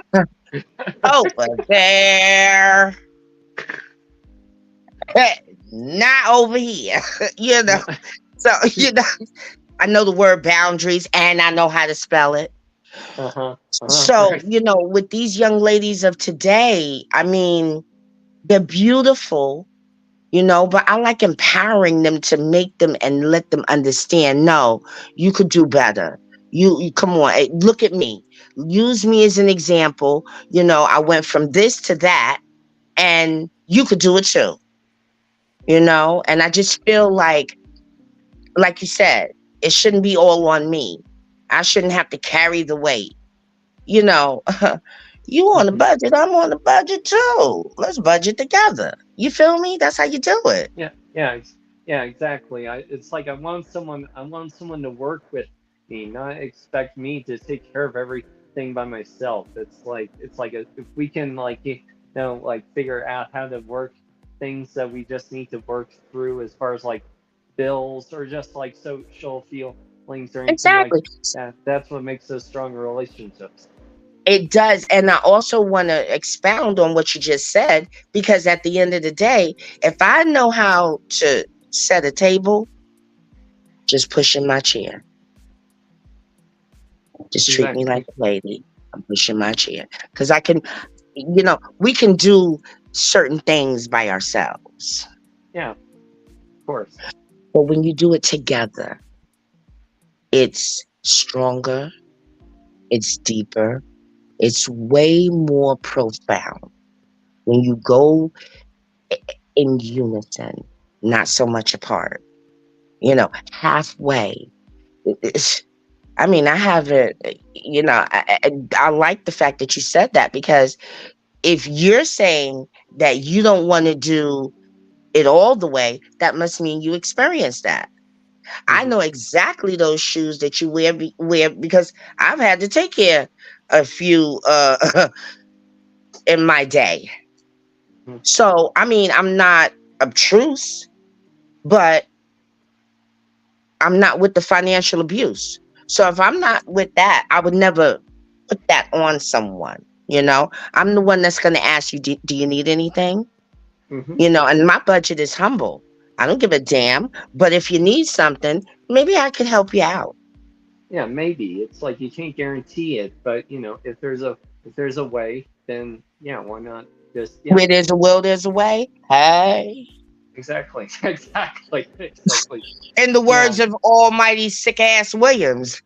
Over there. Not over here. So, I know the word boundaries and I know how to spell it. So, with these young ladies of today, I mean, they're beautiful, but I like empowering them to make them and let them understand, no, you could do better. You come on, look at me. Use me as an example. I went from this to that, and you could do it too. And I just feel like you said, it shouldn't be all on me. I shouldn't have to carry the weight. You on a budget, I'm on a budget too. Let's budget together. You feel me? That's how you do it. Yeah, exactly. It's like I want someone to work with me, not expect me to take care of everything by myself. It's like if we can figure out how to work things that we just need to work through as far as like bills or just like social feelings or anything Exactly. like that. That's what makes those stronger relationships. It does. And I also want to expound on what you just said, because at the end of the day, if I know how to set a table, just push in my chair. Just treat me like a lady. I'm pushing my chair. Because I can, we can do certain things by ourselves. Yeah, of course. But when you do it together, it's stronger, it's deeper, it's way more profound when you go in unison, not so much apart. Halfway. I have it, I like the fact that you said that, because if you're saying that you don't want to do it all the way, that must mean you experienced that. I know exactly those shoes that you wear because I've had to take care of a few in my day. So, I'm not obtruse, but I'm not with the financial abuse. So if I'm not with that, I would never put that on someone. I'm the one that's going to ask you, do you need anything? And my budget is humble. I don't give a damn. But if you need something, maybe I could help you out. Yeah, maybe. It's like you can't guarantee it, but if there's a way, then yeah, why not just Where there's a will, there's a way. Hey. Exactly. In the words of almighty sick ass Williams.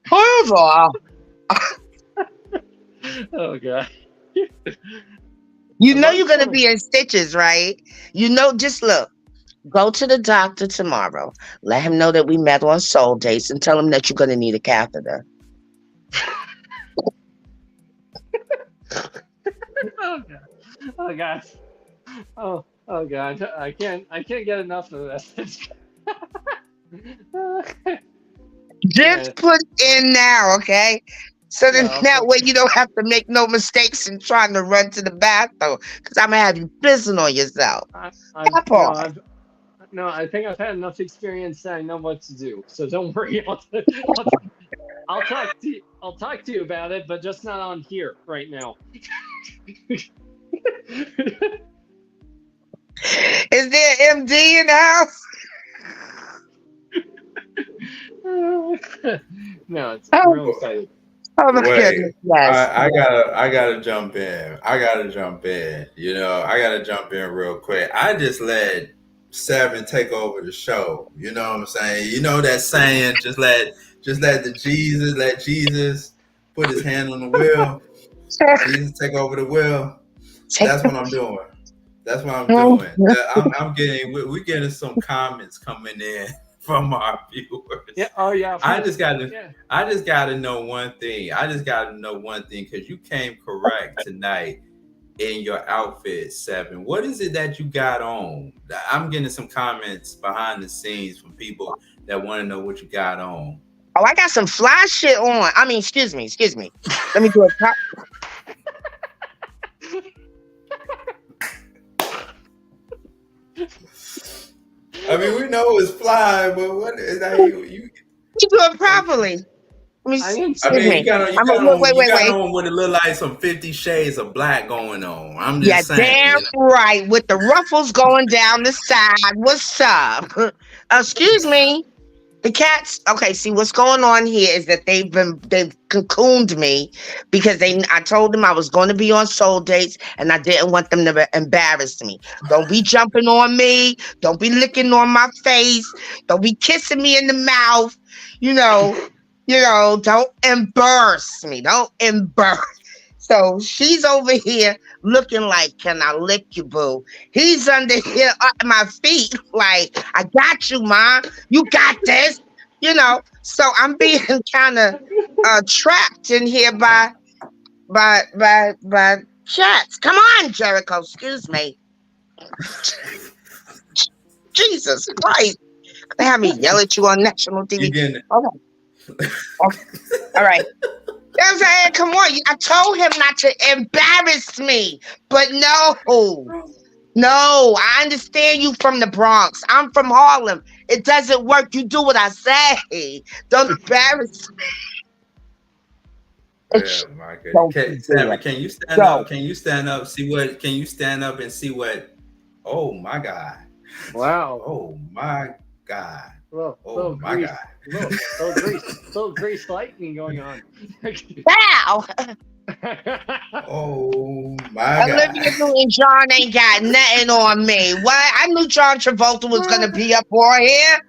However. Oh God. You're gonna be in stitches, right? Just look. Go to the doctor tomorrow. Let him know that we met on Soul Dates and tell him that you're gonna need a catheter. Oh God. Oh God. Oh God. I can't get enough of this. Just put in now, okay? So that way you don't have to make no mistakes in trying to run to the bathroom, because I'm gonna have you pissing on yourself. I think I've had enough experience that I know what to do. So don't worry. I'll talk to you about it, but just not on here right now. Is there MD in the house? No, it's real excited. Oh my goodness! Yes. I gotta jump in. I gotta jump in. I gotta jump in real quick. I just led Seven take over the show. You know what I'm saying? You know that saying, let Jesus put his hand on the wheel. Jesus take over the wheel. That's what I'm doing. That's what I'm doing. I'm getting. We're getting some comments coming in from our viewers. Yeah. Oh yeah. I just got to know one thing. Because you came correct tonight in your outfit, Seven. What is it that you got on? I'm getting some comments behind the scenes from people that want to know what you got on. Oh, I got some fly shit on. I mean, excuse me. Let me do a pop. I mean, we know it's fly, but what is that? You do it properly. You got on what it look like some 50 Shades of Black going on. I'm just saying. Damn right, with the ruffles going down the side. What's up? Excuse me. The cats. Okay, see what's going on here is that they've cocooned me because I told them I was going to be on Soul Dates and I didn't want them to embarrass me. Don't be jumping on me. Don't be licking on my face. Don't be kissing me in the mouth. Don't embarrass me. Don't embarrass. So she's over here looking like, can I lick you, boo? He's under here at my feet like, I got you, Ma. You got this. So I'm being kind of trapped in here by chats. Come on, Jericho. Excuse me. Jesus Christ. They have me yell at you on national TV. Okay. All right. You know what I'm saying? Come on. I told him not to embarrass me. But no, I understand you from the Bronx. I'm from Harlem. It doesn't work. You do what I say. Don't embarrass me. Yeah, my goodness. Sammy, can you stand up? Can you stand up? Can you stand up and see what? Oh my God. Wow. Oh my God. Little grease lightning going on. Wow. Oh my God. Olivia Newton-John ain't got nothing on me. What? I knew John Travolta was gonna be up on here.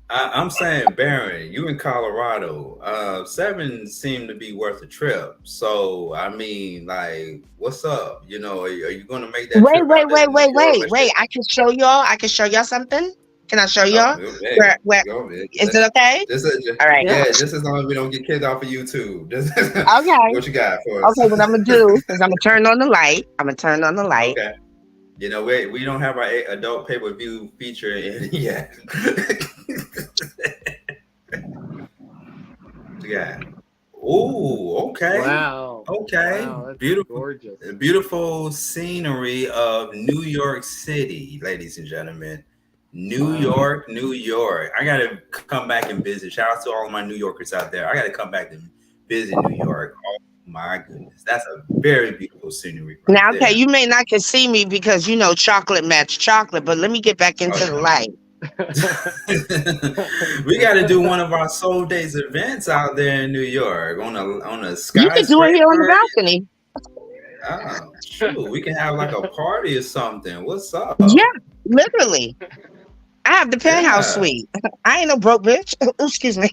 I'm saying, Barron, you in Colorado. Seven seemed to be worth a trip. So I mean, like, what's up? Are you gonna make that trip? Wait. I can show y'all something. Can I show y'all? Where is it okay? All right. Yeah, just as long as we don't get kicked off of YouTube. Okay. What you got for us? Okay, what I'm gonna do is I'm gonna turn on the light. Okay. We don't have our adult pay-per-view feature in yet. Yeah. Oh, okay. Wow. Okay. Wow, that's beautiful, gorgeous. Beautiful scenery of New York City, ladies and gentlemen. New York. I gotta come back and visit. Shout out to all of my New Yorkers out there. I gotta come back and visit New York. Oh my goodness, that's a very beautiful scenery. Now, okay, you may not can see me because chocolate match chocolate, but let me get back into the light. We got to do one of our Soul Days events out there in New York on a skyscraper. You can do it here on the balcony. Oh, shoot. We can have like a party or something. What's up? Yeah, literally. I have the penthouse suite. I ain't no broke bitch. Excuse me.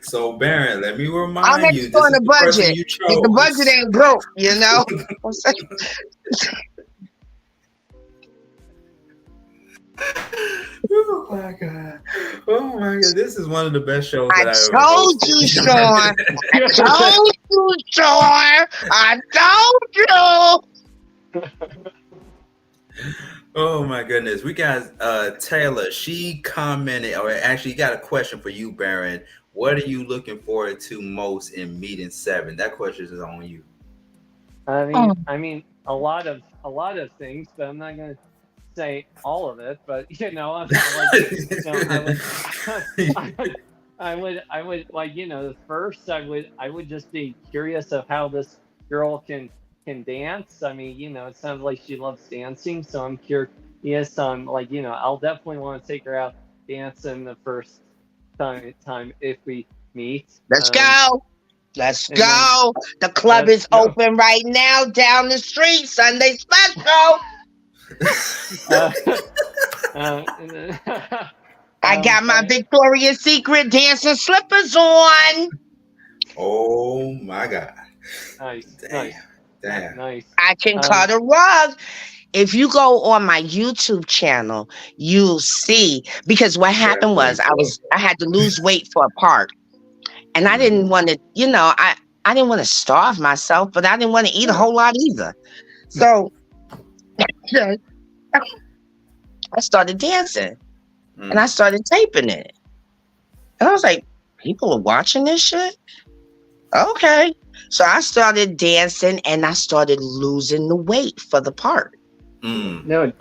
So, Barron, let me remind I'm you. On the budget. The budget ain't broke, Oh my God. This is one of the best shows I told you, Sean. I told you. Oh my goodness. We got Taylor. She commented, or actually got a question for you, Barron. What are you looking forward to most in meeting Seven? That question is on you. I mean, a lot of things, but I'm not gonna say all of it. But I would first I would just be curious of how this girl can dance. I mean, it sounds like she loves dancing, so I'm curious. I'll definitely want to take her out dancing the first time if we meet. Let's go. Let's and go. The club let's is go. open right now down the street. Sunday special. I got my Victoria's Secret dancing slippers on. Oh my God. Nice. Damn. Nice. I can cut a rug. If you go on my YouTube channel, you'll see, because what happened was I had to lose weight for a part. And I didn't want to, I didn't want to starve myself, but I didn't want to eat a whole lot either. So I started dancing and I started taping it. And I was like, people are watching this shit? Okay. So I started dancing and I started losing the weight for the part. No,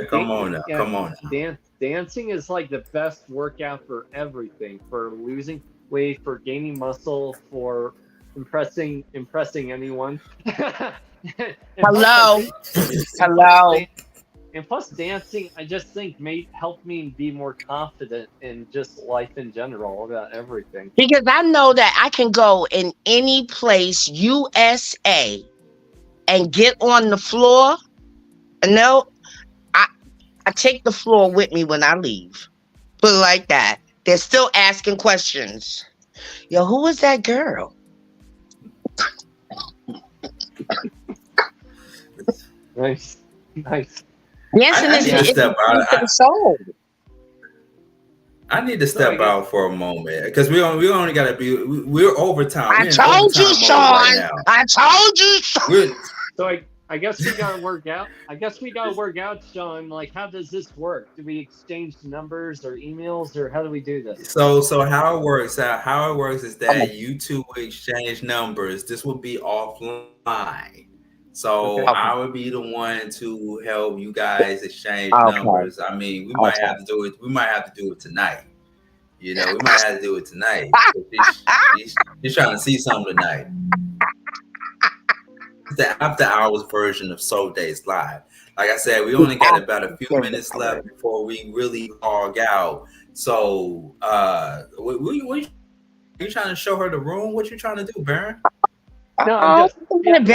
come on now. Dancing is like the best workout for everything, for losing weight, for gaining muscle, for impressing anyone. Hello. And plus dancing, I just think helped me be more confident in just life in general, about everything. Because I know that I can go in any place, USA, and get on the floor. No, I take the floor with me when I leave. Put it like that. They're still asking questions. Yo, who was that girl? Nice. Dancing is the soul. I need to step out for a moment because we only got to be. We're overtime. I told you, Sean. I told you, Sean. So I guess we gotta work out. Sean. Like, how does this work? Do we exchange numbers or emails, or how do we do this? So how it works? How it works is that you two will exchange numbers. This will be offline. So I would be the one to help you guys exchange numbers. I mean, we might have to do it. We might have to do it tonight. We might have to do it tonight. She's trying to see something tonight. It's the after hours version of Soul Dates Live. Like I said, we only got about a few minutes left before we really log out. So, what are you trying to show her the room? What you trying to do, Barron? No, I'm getting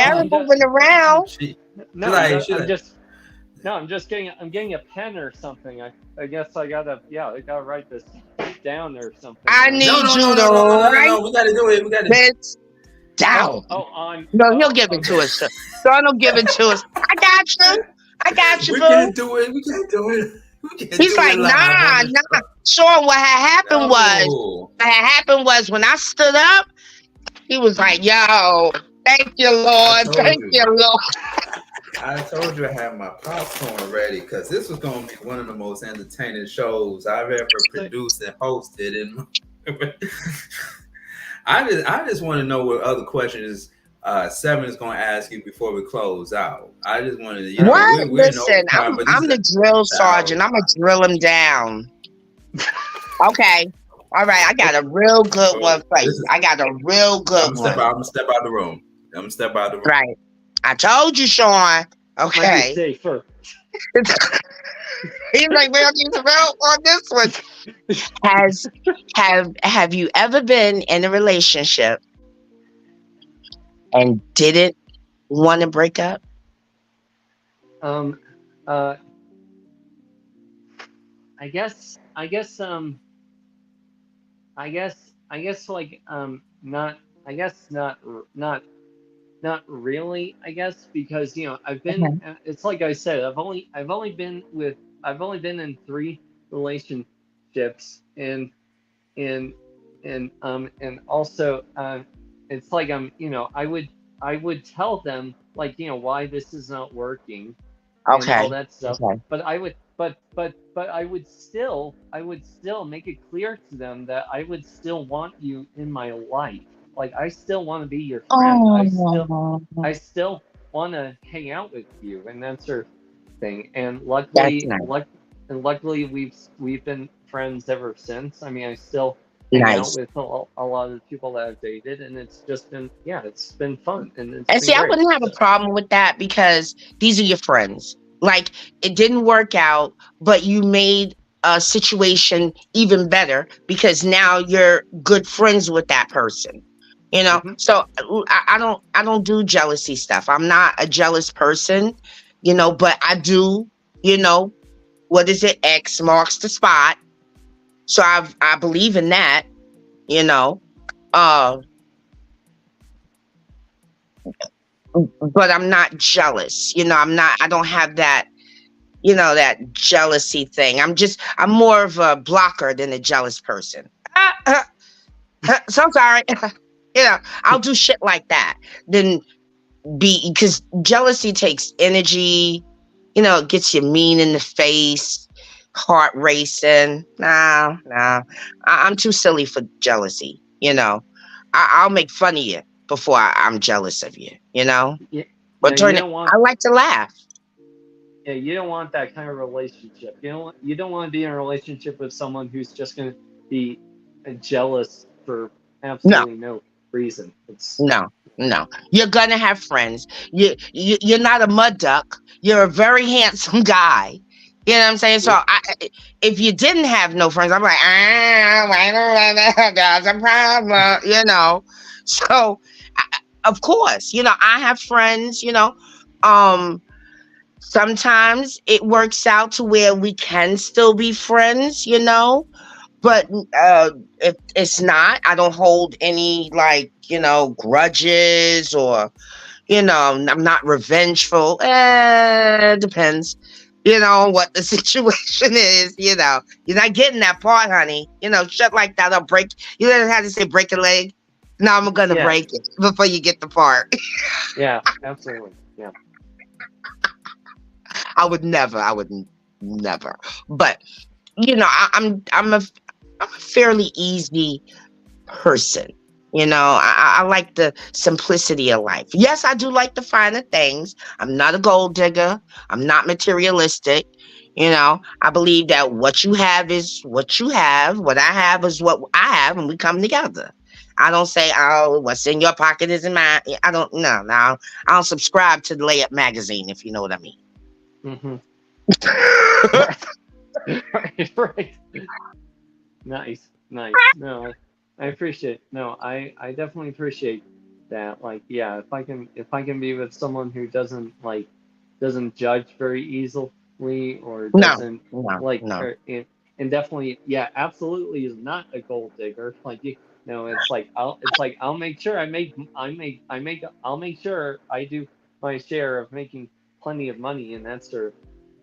a pen or something. I guess I gotta write this down or something. I need you to write. We gotta do it. We gotta down. He'll give it to us. Sean will give it to us. I got you, we boo. Can't do it. We can't do it. He's like, nah. Sean, what had happened was when I stood up, he was like, yo, thank you, Lord. Thank you, Lord. I told you I had my popcorn ready because this was going to be one of the most entertaining shows I've ever produced and hosted. I just want to know what other questions Seven is going to ask you before we close out. I just wanted to, Listen, I'm the drill sergeant. I'm going to drill him down. Okay. All right. I got a real good one for you. I got a real good one. I'm going to step out the room. Right. I told you, Sean. Okay. Safer. He's like, we don't need to vote on this one. Have you ever been in a relationship and didn't want to break up? I guess not really, I guess, because I've been it's like I said, I've only been in 3 relationships, and also it's like I would tell them, like, why this is not working, and all that stuff. But I would still make it clear to them that I would still want you in my life. Like, I still want to be your friend. I still want to hang out with you, and that sort of thing. And luckily, luckily we've been friends ever since. I mean, I still hang out with a lot of the people that I've dated, and it's just been it's been fun. And see, I wouldn't have a problem with that because these are your friends. Like, it didn't work out, but you made situation even better because now you're good friends with that person. You know, so I don't do jealousy stuff. I'm not a jealous person, you know, but I do, you know, what is it? X marks the spot. So I believe in that, you know. But I'm not jealous. You know, I don't have that, you know, that jealousy thing. I'm more of a blocker than a jealous person. So sorry. You know, I'll do shit like that than because jealousy takes energy, you know, it gets you mean in the face, heart racing. No. I'm too silly for jealousy, you know. I'll make fun of you before I'm jealous of you, you know? Yeah, But I like to laugh. Yeah, you don't want that kind of relationship. You don't want to be in a relationship with someone who's just going to be jealous for absolutely no reason. No. You're gonna have friends. You're not a mud duck. You're a very handsome guy. You know what I'm saying? So if you didn't have no friends, I'm like, that's a problem. You know. So of course, you know, I have friends. You know, sometimes it works out to where we can still be friends. You know. But if it's not, I don't hold any, like, you know, grudges or, you know, I'm not revengeful. Depends, you know, what the situation is. You know, you're not getting that part, honey. You know, shit like that, I'll break. You don't have to say break a leg. No, I'm gonna break it before you get the part. Yeah, absolutely. Yeah. I would never. But you know, I'm a fairly easy person. You know, I like the simplicity of life. Yes, I do like the finer things. I'm not a gold digger. I'm not materialistic. You know, I believe that what you have is what you have. What I have is what I have, and we come together. I don't say, oh, what's in your pocket isn't mine. No. I don't subscribe to the Layup magazine, if you know what I mean. Mm-hmm. Right. Nice. No, I appreciate. No, I definitely appreciate that. Like, yeah, if I can be with someone who doesn't judge very easily or doesn't No. And definitely, yeah, absolutely is not a gold digger. Like, you know, I'll make sure I'll make sure I do my share of making plenty of money and that sort of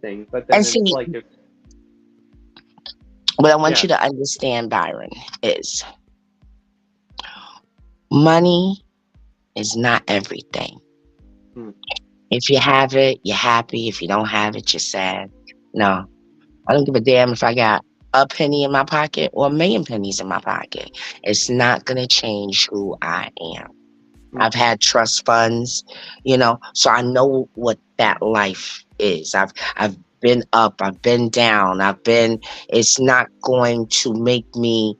thing. But then it's like if what I want you to understand, Byron, is money is not everything. If you have it, you're happy. If you don't have it, you're sad. No, I don't give a damn if I got a penny in my pocket or a million pennies in my pocket. It's not going to change who I am. I've had trust funds, you know, so I know what that life is. I've been up, I've been down, it's not going to make me,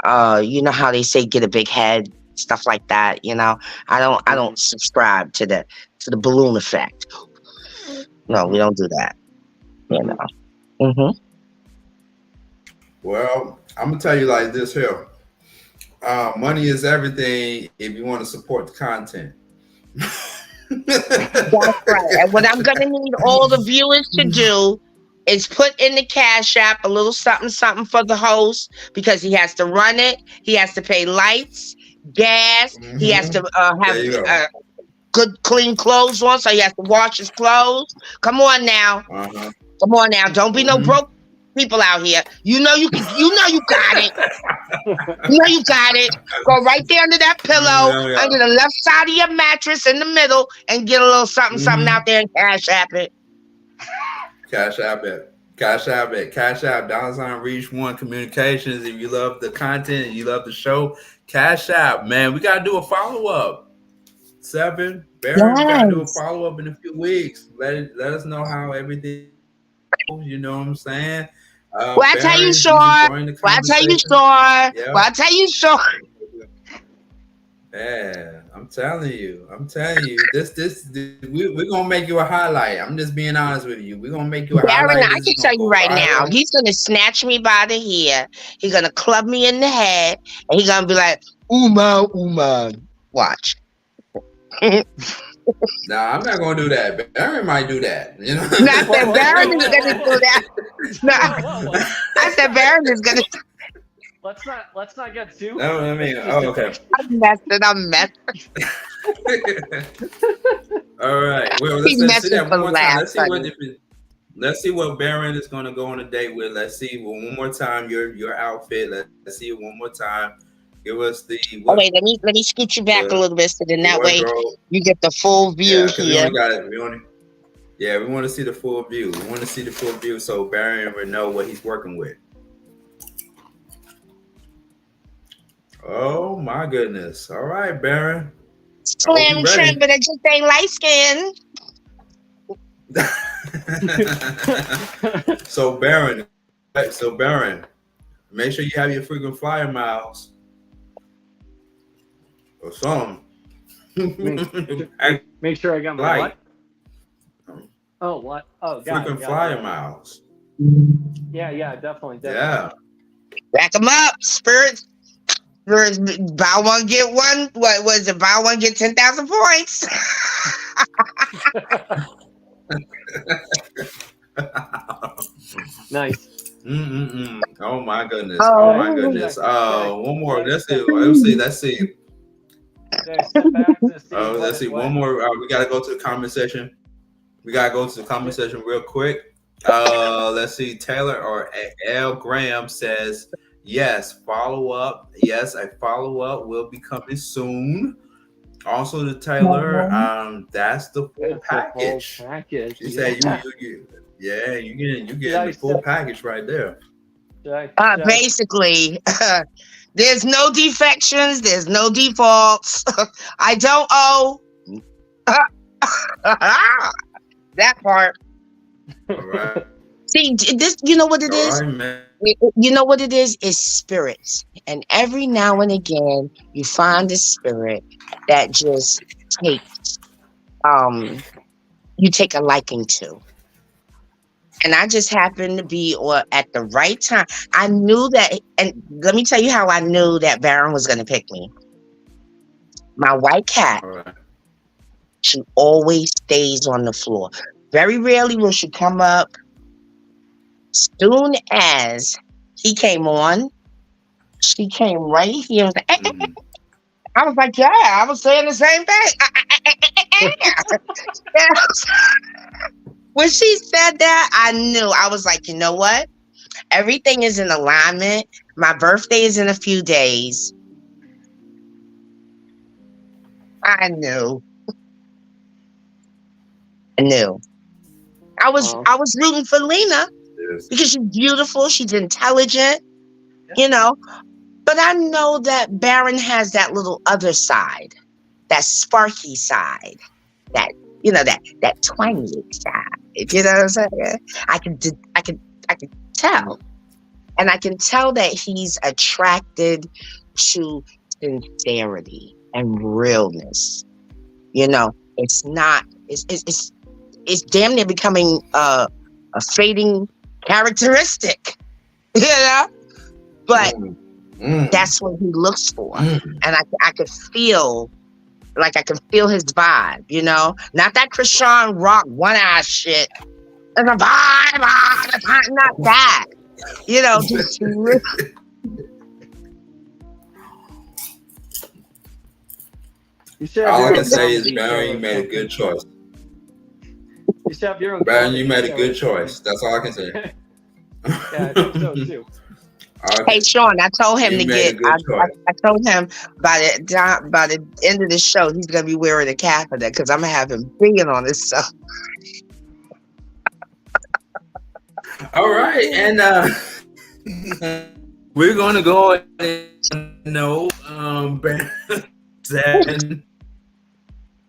you know how they say get a big head, stuff like that, you know. I don't subscribe to the balloon effect. No, we don't do that. You know. Well, I'm gonna tell you like this here. Money is everything if you want to support the content. That's right. And what I'm gonna need all the viewers to do is put in the Cash App a little something for the host, because he has to run it. He has to pay lights, gas. He has to have good, clean clothes on, so he has to wash his clothes. Come on now. Come on now. Don't be no broke people out here. You know you got it. You know you got it. Go right there under that pillow, under the left side of your mattress in the middle, and get a little something out there and Cash App it. Cash App it. Cash App, $Reach1 Communications. If you love the content and you love the show, Cash App, man. We got to do a follow-up. 7, Barron, we got to do a follow-up in a few weeks. Let us know how everything goes, you know what I'm saying? I tell you, Sean. Yeah, I'm telling you. This we're gonna make you a highlight. I'm just being honest with you. We're gonna make you a Barron, highlight. I This can is tell gonna you go right now, viral. he's gonna snatch me by the hair. He's gonna club me in the head, and he's gonna be like, "Uma, Uma." Watch. Nah, I'm not gonna do that. Barron might do that. You know. No, I said Barron is gonna do that. No, I said Barron is gonna. Let's not get too. No, I mean, okay. I'm messing. All right. Well, He's let's see messing that for one more time. laughs, honey. Let's see what Barron is gonna go on a date with. Let's see one more time your outfit. Let's see it one more time. Give us the. Oh wait, let me scoot you back a little bit, so then that way you get the full view because here. we only got it. We want to see the full view. We want to see the full view so Barron will know what he's working with. Oh my goodness! All right, Barron. Slim trim, but I just ain't light skinned. So Barron, make sure you have your frequent flyer miles or something. Make sure I got my what? Oh, what? Oh, frequent flyer miles. Yeah, definitely. Yeah. Rack them up, spirits. Buy one, get one. What was it? Buy one, get 10,000 points. Nice. Oh my goodness. Oh my goodness. One more. Let's see. Let's see. Let's see. One more. We gotta go to the comment section. Real quick. Let's see. Taylor or L. Graham says, yes, follow up. Yes, a follow up will be coming soon. Also, to Taylor, that's the full package. You say you getting the full package right there. Basically, there's no defections. There's no defaults. I don't owe. That part. All right. See, this, you know what it is? Right, you know what it is? It's spirits. And every now and again, you find a spirit that just takes, you take a liking to. And I just happened to be at the right time. I knew that, and let me tell you how I knew that Barron was going to pick me. My white cat, she always stays on the floor. Very rarely will she come up. Soon as he came on, she came right here. I was like, yeah, I was saying the same thing. When she said that, I knew. I was like, you know what? Everything is in alignment. My birthday is in a few days. I knew. I was rooting for Lena because she's beautiful, she's intelligent, you know. But I know that Barron has that little other side, that sparky side, that, you know, that twangy side. You know what I'm saying? I can tell. And I can tell that he's attracted to sincerity and realness. You know, it's damn near becoming a fading characteristic. You know? But that's what he looks for. And I could feel, like I can feel his vibe, you know? Not that Krishan Rock one-eye shit. And the vibe, not that. You know, just really. All I can say is, Barron, you made a good choice. You should have your own. Barron, you made a good choice. That's all I can say. Yeah, I think so too. Hey Sean, I told him to get. I told him by the end of the show he's gonna be wearing a catheter because I'm gonna have him singing on this stuff. All right, and we're gonna go and know Barron.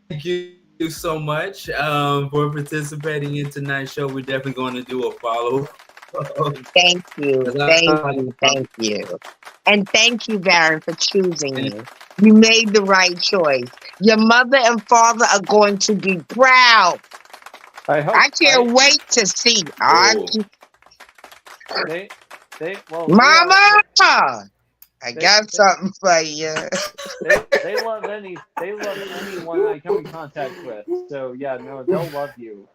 Thank you so much for participating in tonight's show. We're definitely going to do a follow. Thank you. Thank you. And thank you, Barron, for choosing me. You made the right choice. Your mother and father are going to be proud. I can't wait to see. Mama! I got something for you. They love anyone I come in contact with. So yeah, no, they'll love you.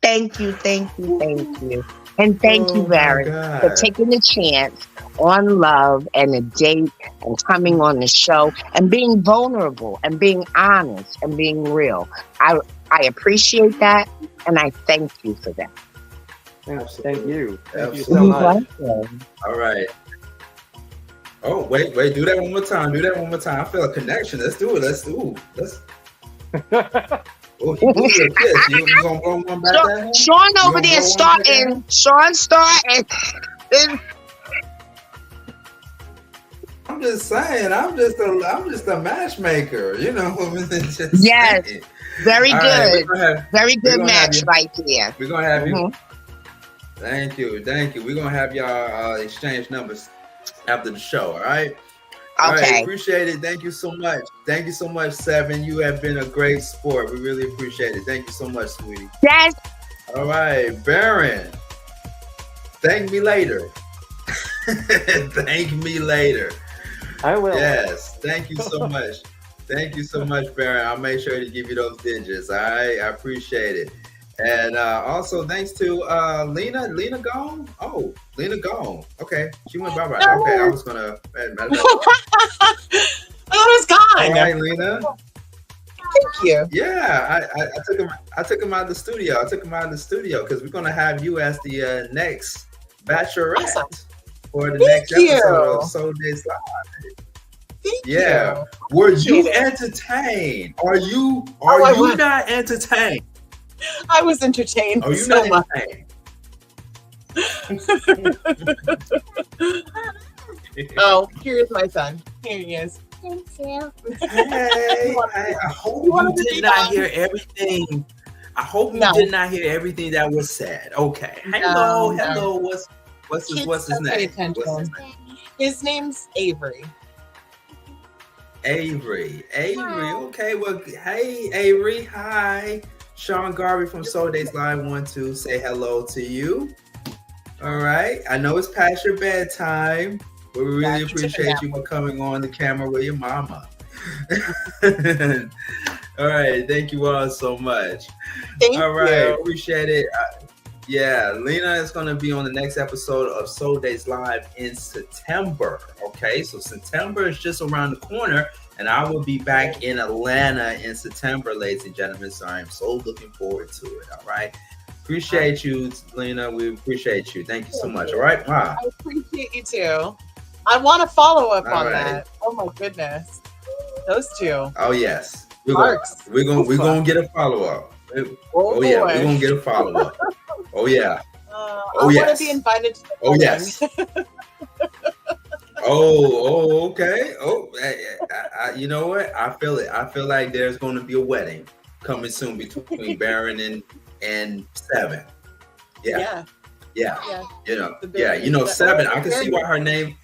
Thank you. And thank you, Barron, for taking the chance on love and a date and coming on the show and being vulnerable and being honest and being real. I appreciate that, and I thank you for that. Thank you. Thank you so much. All right. Oh, wait. Do that one more time. I feel a connection. Let's do it. Oh, he blew your kiss. You gonna blow one back at him? Sean over there starting. Sean starting. I'm just saying. I'm just a matchmaker. You know. Yes. Very good. Right, very good match right there. We're gonna have you. Thank you. We're gonna have y'all exchange numbers after the show. All right. Okay. All right, appreciate it. Thank you so much, Seven. You have been a great sport. We really appreciate it. Thank you so much, sweetie. Yes. All right, Barron. Thank me later. Thank me later. I will. Yes. Thank you so much. Thank you so much, Barron. I'll make sure to give you those digits. All right. I appreciate it. And also thanks to Lena gone. Oh, Lena gone. Okay, she went bye-bye. No. Okay, I was gonna. I was gone. All right, Lena. Thank you. Yeah, I took him out of the studio. Because we're gonna have you as the next bachelorette for the next episode of Soul Dates Live. Thank you. Were you entertained? Are you not entertained? I was entertained. Oh, you so not much. Oh, here's my son. Here he is. Thank you. Hey, I hope you did not hear everything. I hope you did not hear everything that was said. Okay. Hello. What's his name? His name's Avery. Avery. Okay. Well, hey, Avery. Hi. Sean Garvey from Soul Dates Live 1-2 say hello to you. All right. I know it's past your bedtime, but we really appreciate you for coming on the camera with your mama. All right. Thank you all so much. All right. Appreciate it. Yeah. Lena is going to be on the next episode of Soul Dates Live in September. Okay. So September is just around the corner. And I will be back in Atlanta in September, ladies and gentlemen. So I am so looking forward to it. All right. Appreciate you, Lena. We appreciate you. Thank you so much. All right. Wow. I appreciate you too. I want to follow up on that. Oh my goodness. Those two. Oh yes. We're gonna get a follow up. Oh yeah. We're gonna get a follow up. Oh yeah. I want to be invited to the wedding. Yes. Oh, okay. Oh, you know what? I feel it. I feel like there's going to be a wedding coming soon between Barron and Seven. Yeah. You know, Seven. I can see why her name.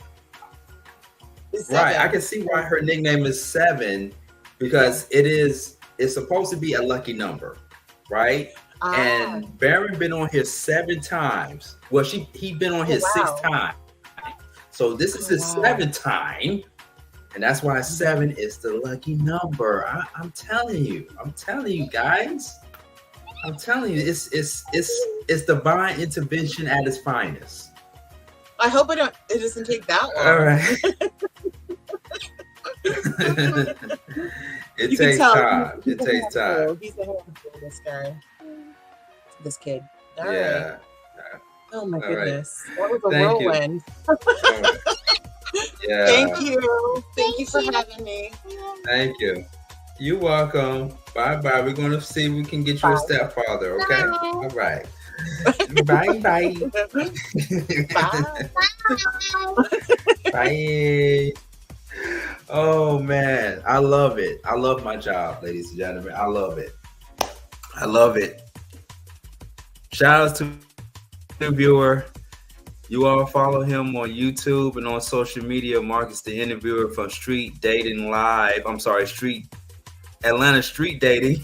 Right. I can see why her nickname is Seven because it's supposed to be a lucky number, right? And Barron been on here 7 times. Well, he been on here 6 times. So this is his 7th time, and that's why 7 is the lucky number. I'm telling you guys. I'm telling you, it's divine intervention at its finest. I hope it doesn't take that long. All right. It takes time. It takes time. He's a hell of this guy. This kid. All right. Yeah. Oh my goodness. That was a whirlwind. Yeah. Thank you. Thank you for having me. Thank you. You're welcome. Bye-bye. We're going to see if we can get you a stepfather, okay? All right. Bye-bye. Bye. Oh, man. I love it. I love my job, ladies and gentlemen. I love it. Shout out to interviewer. You all follow him on YouTube and on social media. Marcus, the interviewer from Street Dating Live. I'm sorry, Atlanta Street Dating.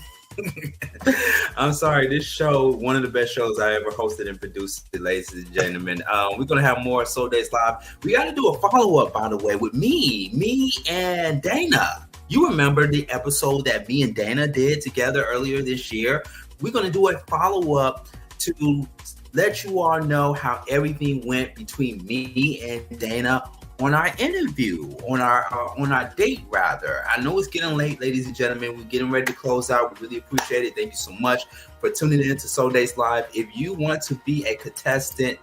I'm sorry, this show, one of the best shows I ever hosted and produced, ladies and gentlemen. We're going to have more Soul Dates Live. We got to do a follow-up, by the way, with me and Dana. You remember the episode that me and Dana did together earlier this year? We're going to do a follow-up to let you all know how everything went between me and Dana on our interview, on our date, rather. I know it's getting late, ladies and gentlemen. We're getting ready to close out. We really appreciate it. Thank you so much for tuning in to Soul Dates Live. If you want to be a contestant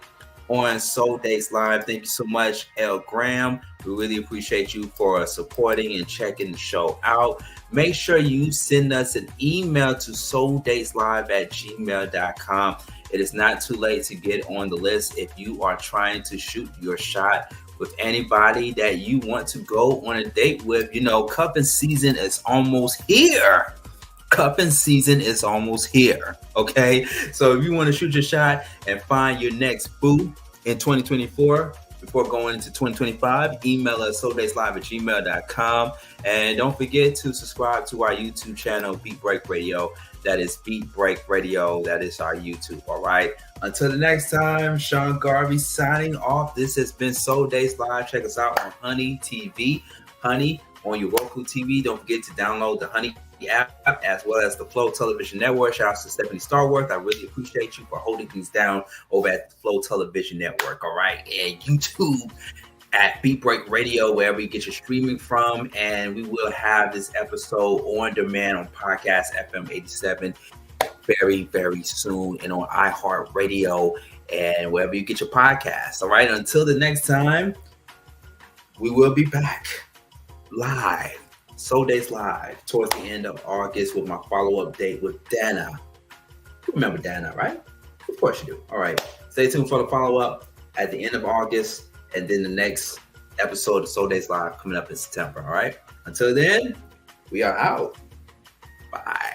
on Soul Dates Live, thank you so much, El Graham. We really appreciate you for supporting and checking the show out. Make sure you send us an email to souldateslive@gmail.com. It is not too late to get on the list if you are trying to shoot your shot with anybody that you want to go on a date with. You know, cupping season is almost here. Cupping season is almost here. Okay, so if you want to shoot your shot and find your next boo in 2024 before going into 2025, email us souldateslive@gmail.com. And don't forget to subscribe to our YouTube channel, Beat Break Radio. That is Beat Break Radio. That is our YouTube. All right. Until the next time, Sean Garvey signing off. This has been Soul Dates Live. Check us out on Honey TV. Honey on your Roku TV. Don't forget to download the Honey app as well as the Flow Television Network. Shout out to Stephanie Starworth. I really appreciate you for holding things down over at the Flow Television Network. All right. And YouTube at Beat Break Radio, wherever you get your streaming from. And we will have this episode on demand on Podcast FM 87 very, very soon, and on iHeartRadio and wherever you get your podcasts. All right. Until the next time, we will be back live, Soul Dates Live, towards the end of August with my follow-up date with Dana. You remember Dana, right? Of course you do. All right. Stay tuned for the follow-up at the end of August. And then the next episode of Soul Dates Live coming up in September. All right. Until then, we are out. Bye.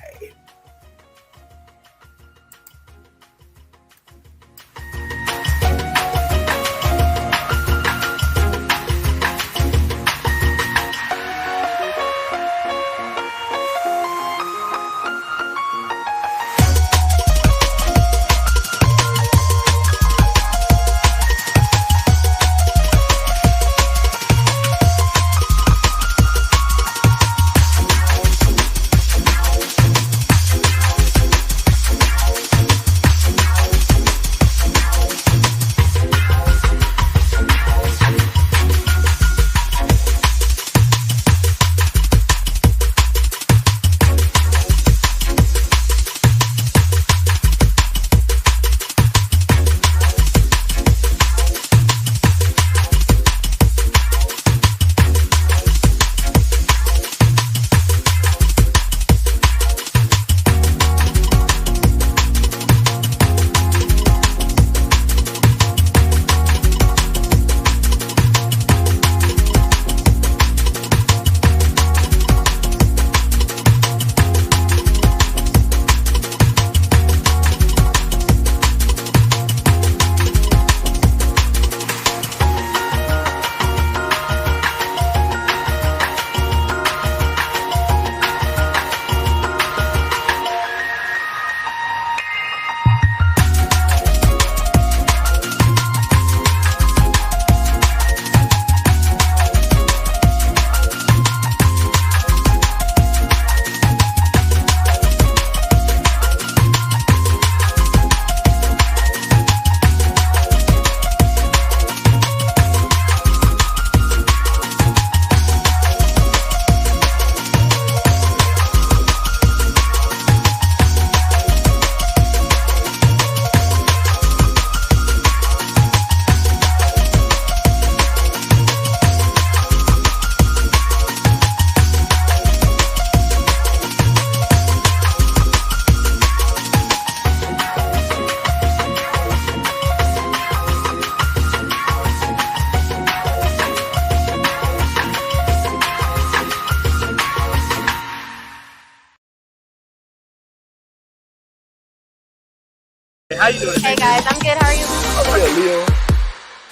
How you doing today? Hey guys, I'm good. How are you? Yeah, Leo.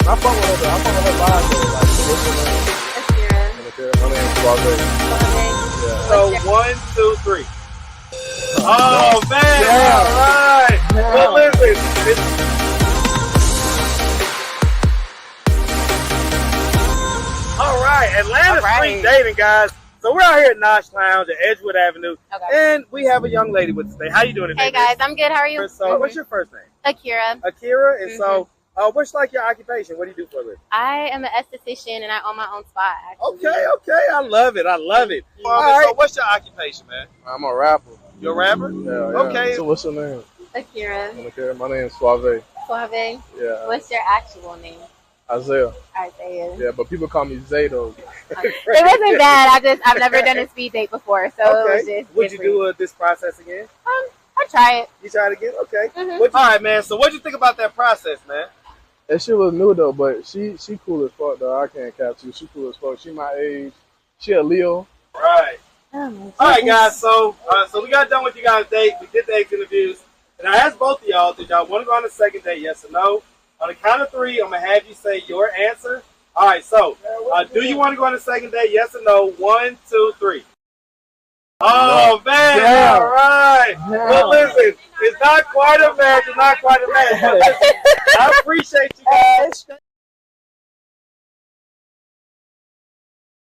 I fuck with her. I fuck with her vibe though. Like, what's her name? Akira. Okay, my name's Suave. Yeah. So 1, 2, 3. Oh man! Yeah. All right. Yeah. Well, listen. All right, Atlanta's free dating, guys. So we're out here at Nosh Lounge at Edgewood Avenue, and we have a young lady with us today. How you doing today? Hey guys, I'm good. How are you? So, what's your first name? Akira. Akira. And so, what's like your occupation? What do you do for a living? I am an esthetician and I own my own spot. Actually. Okay. I love it. All right. So, what's your occupation, man? I'm a rapper. You're a rapper? Yeah. Okay. So what's your name? Akira. Okay, my name's Suave. Suave. Yeah. What's your actual name? Isaiah. Isaiah. Yeah, but people call me Zay though. It wasn't bad. I've never done a speed date before, so it was just Would you do this process again? I try it. You try it again? Okay. All right, man. So what'd you think about that process, man? That shit was new though, but she cool as fuck though. I can't catch you. She cool as fuck. She my age. She a Leo. Right. All right, guys. So we got done with you guys' date. We did the egg interviews, and I asked both of y'all, did y'all want to go on a second date? Yes or no? On the count of 3, I'm gonna have you say your answer. All right. So, do you want to go on a second date? Yes or no? 1, 2, 3. Oh man! Yeah. All right. Yeah. Well, listen, it's not quite a match. It's not quite a match. But listen, I appreciate you guys.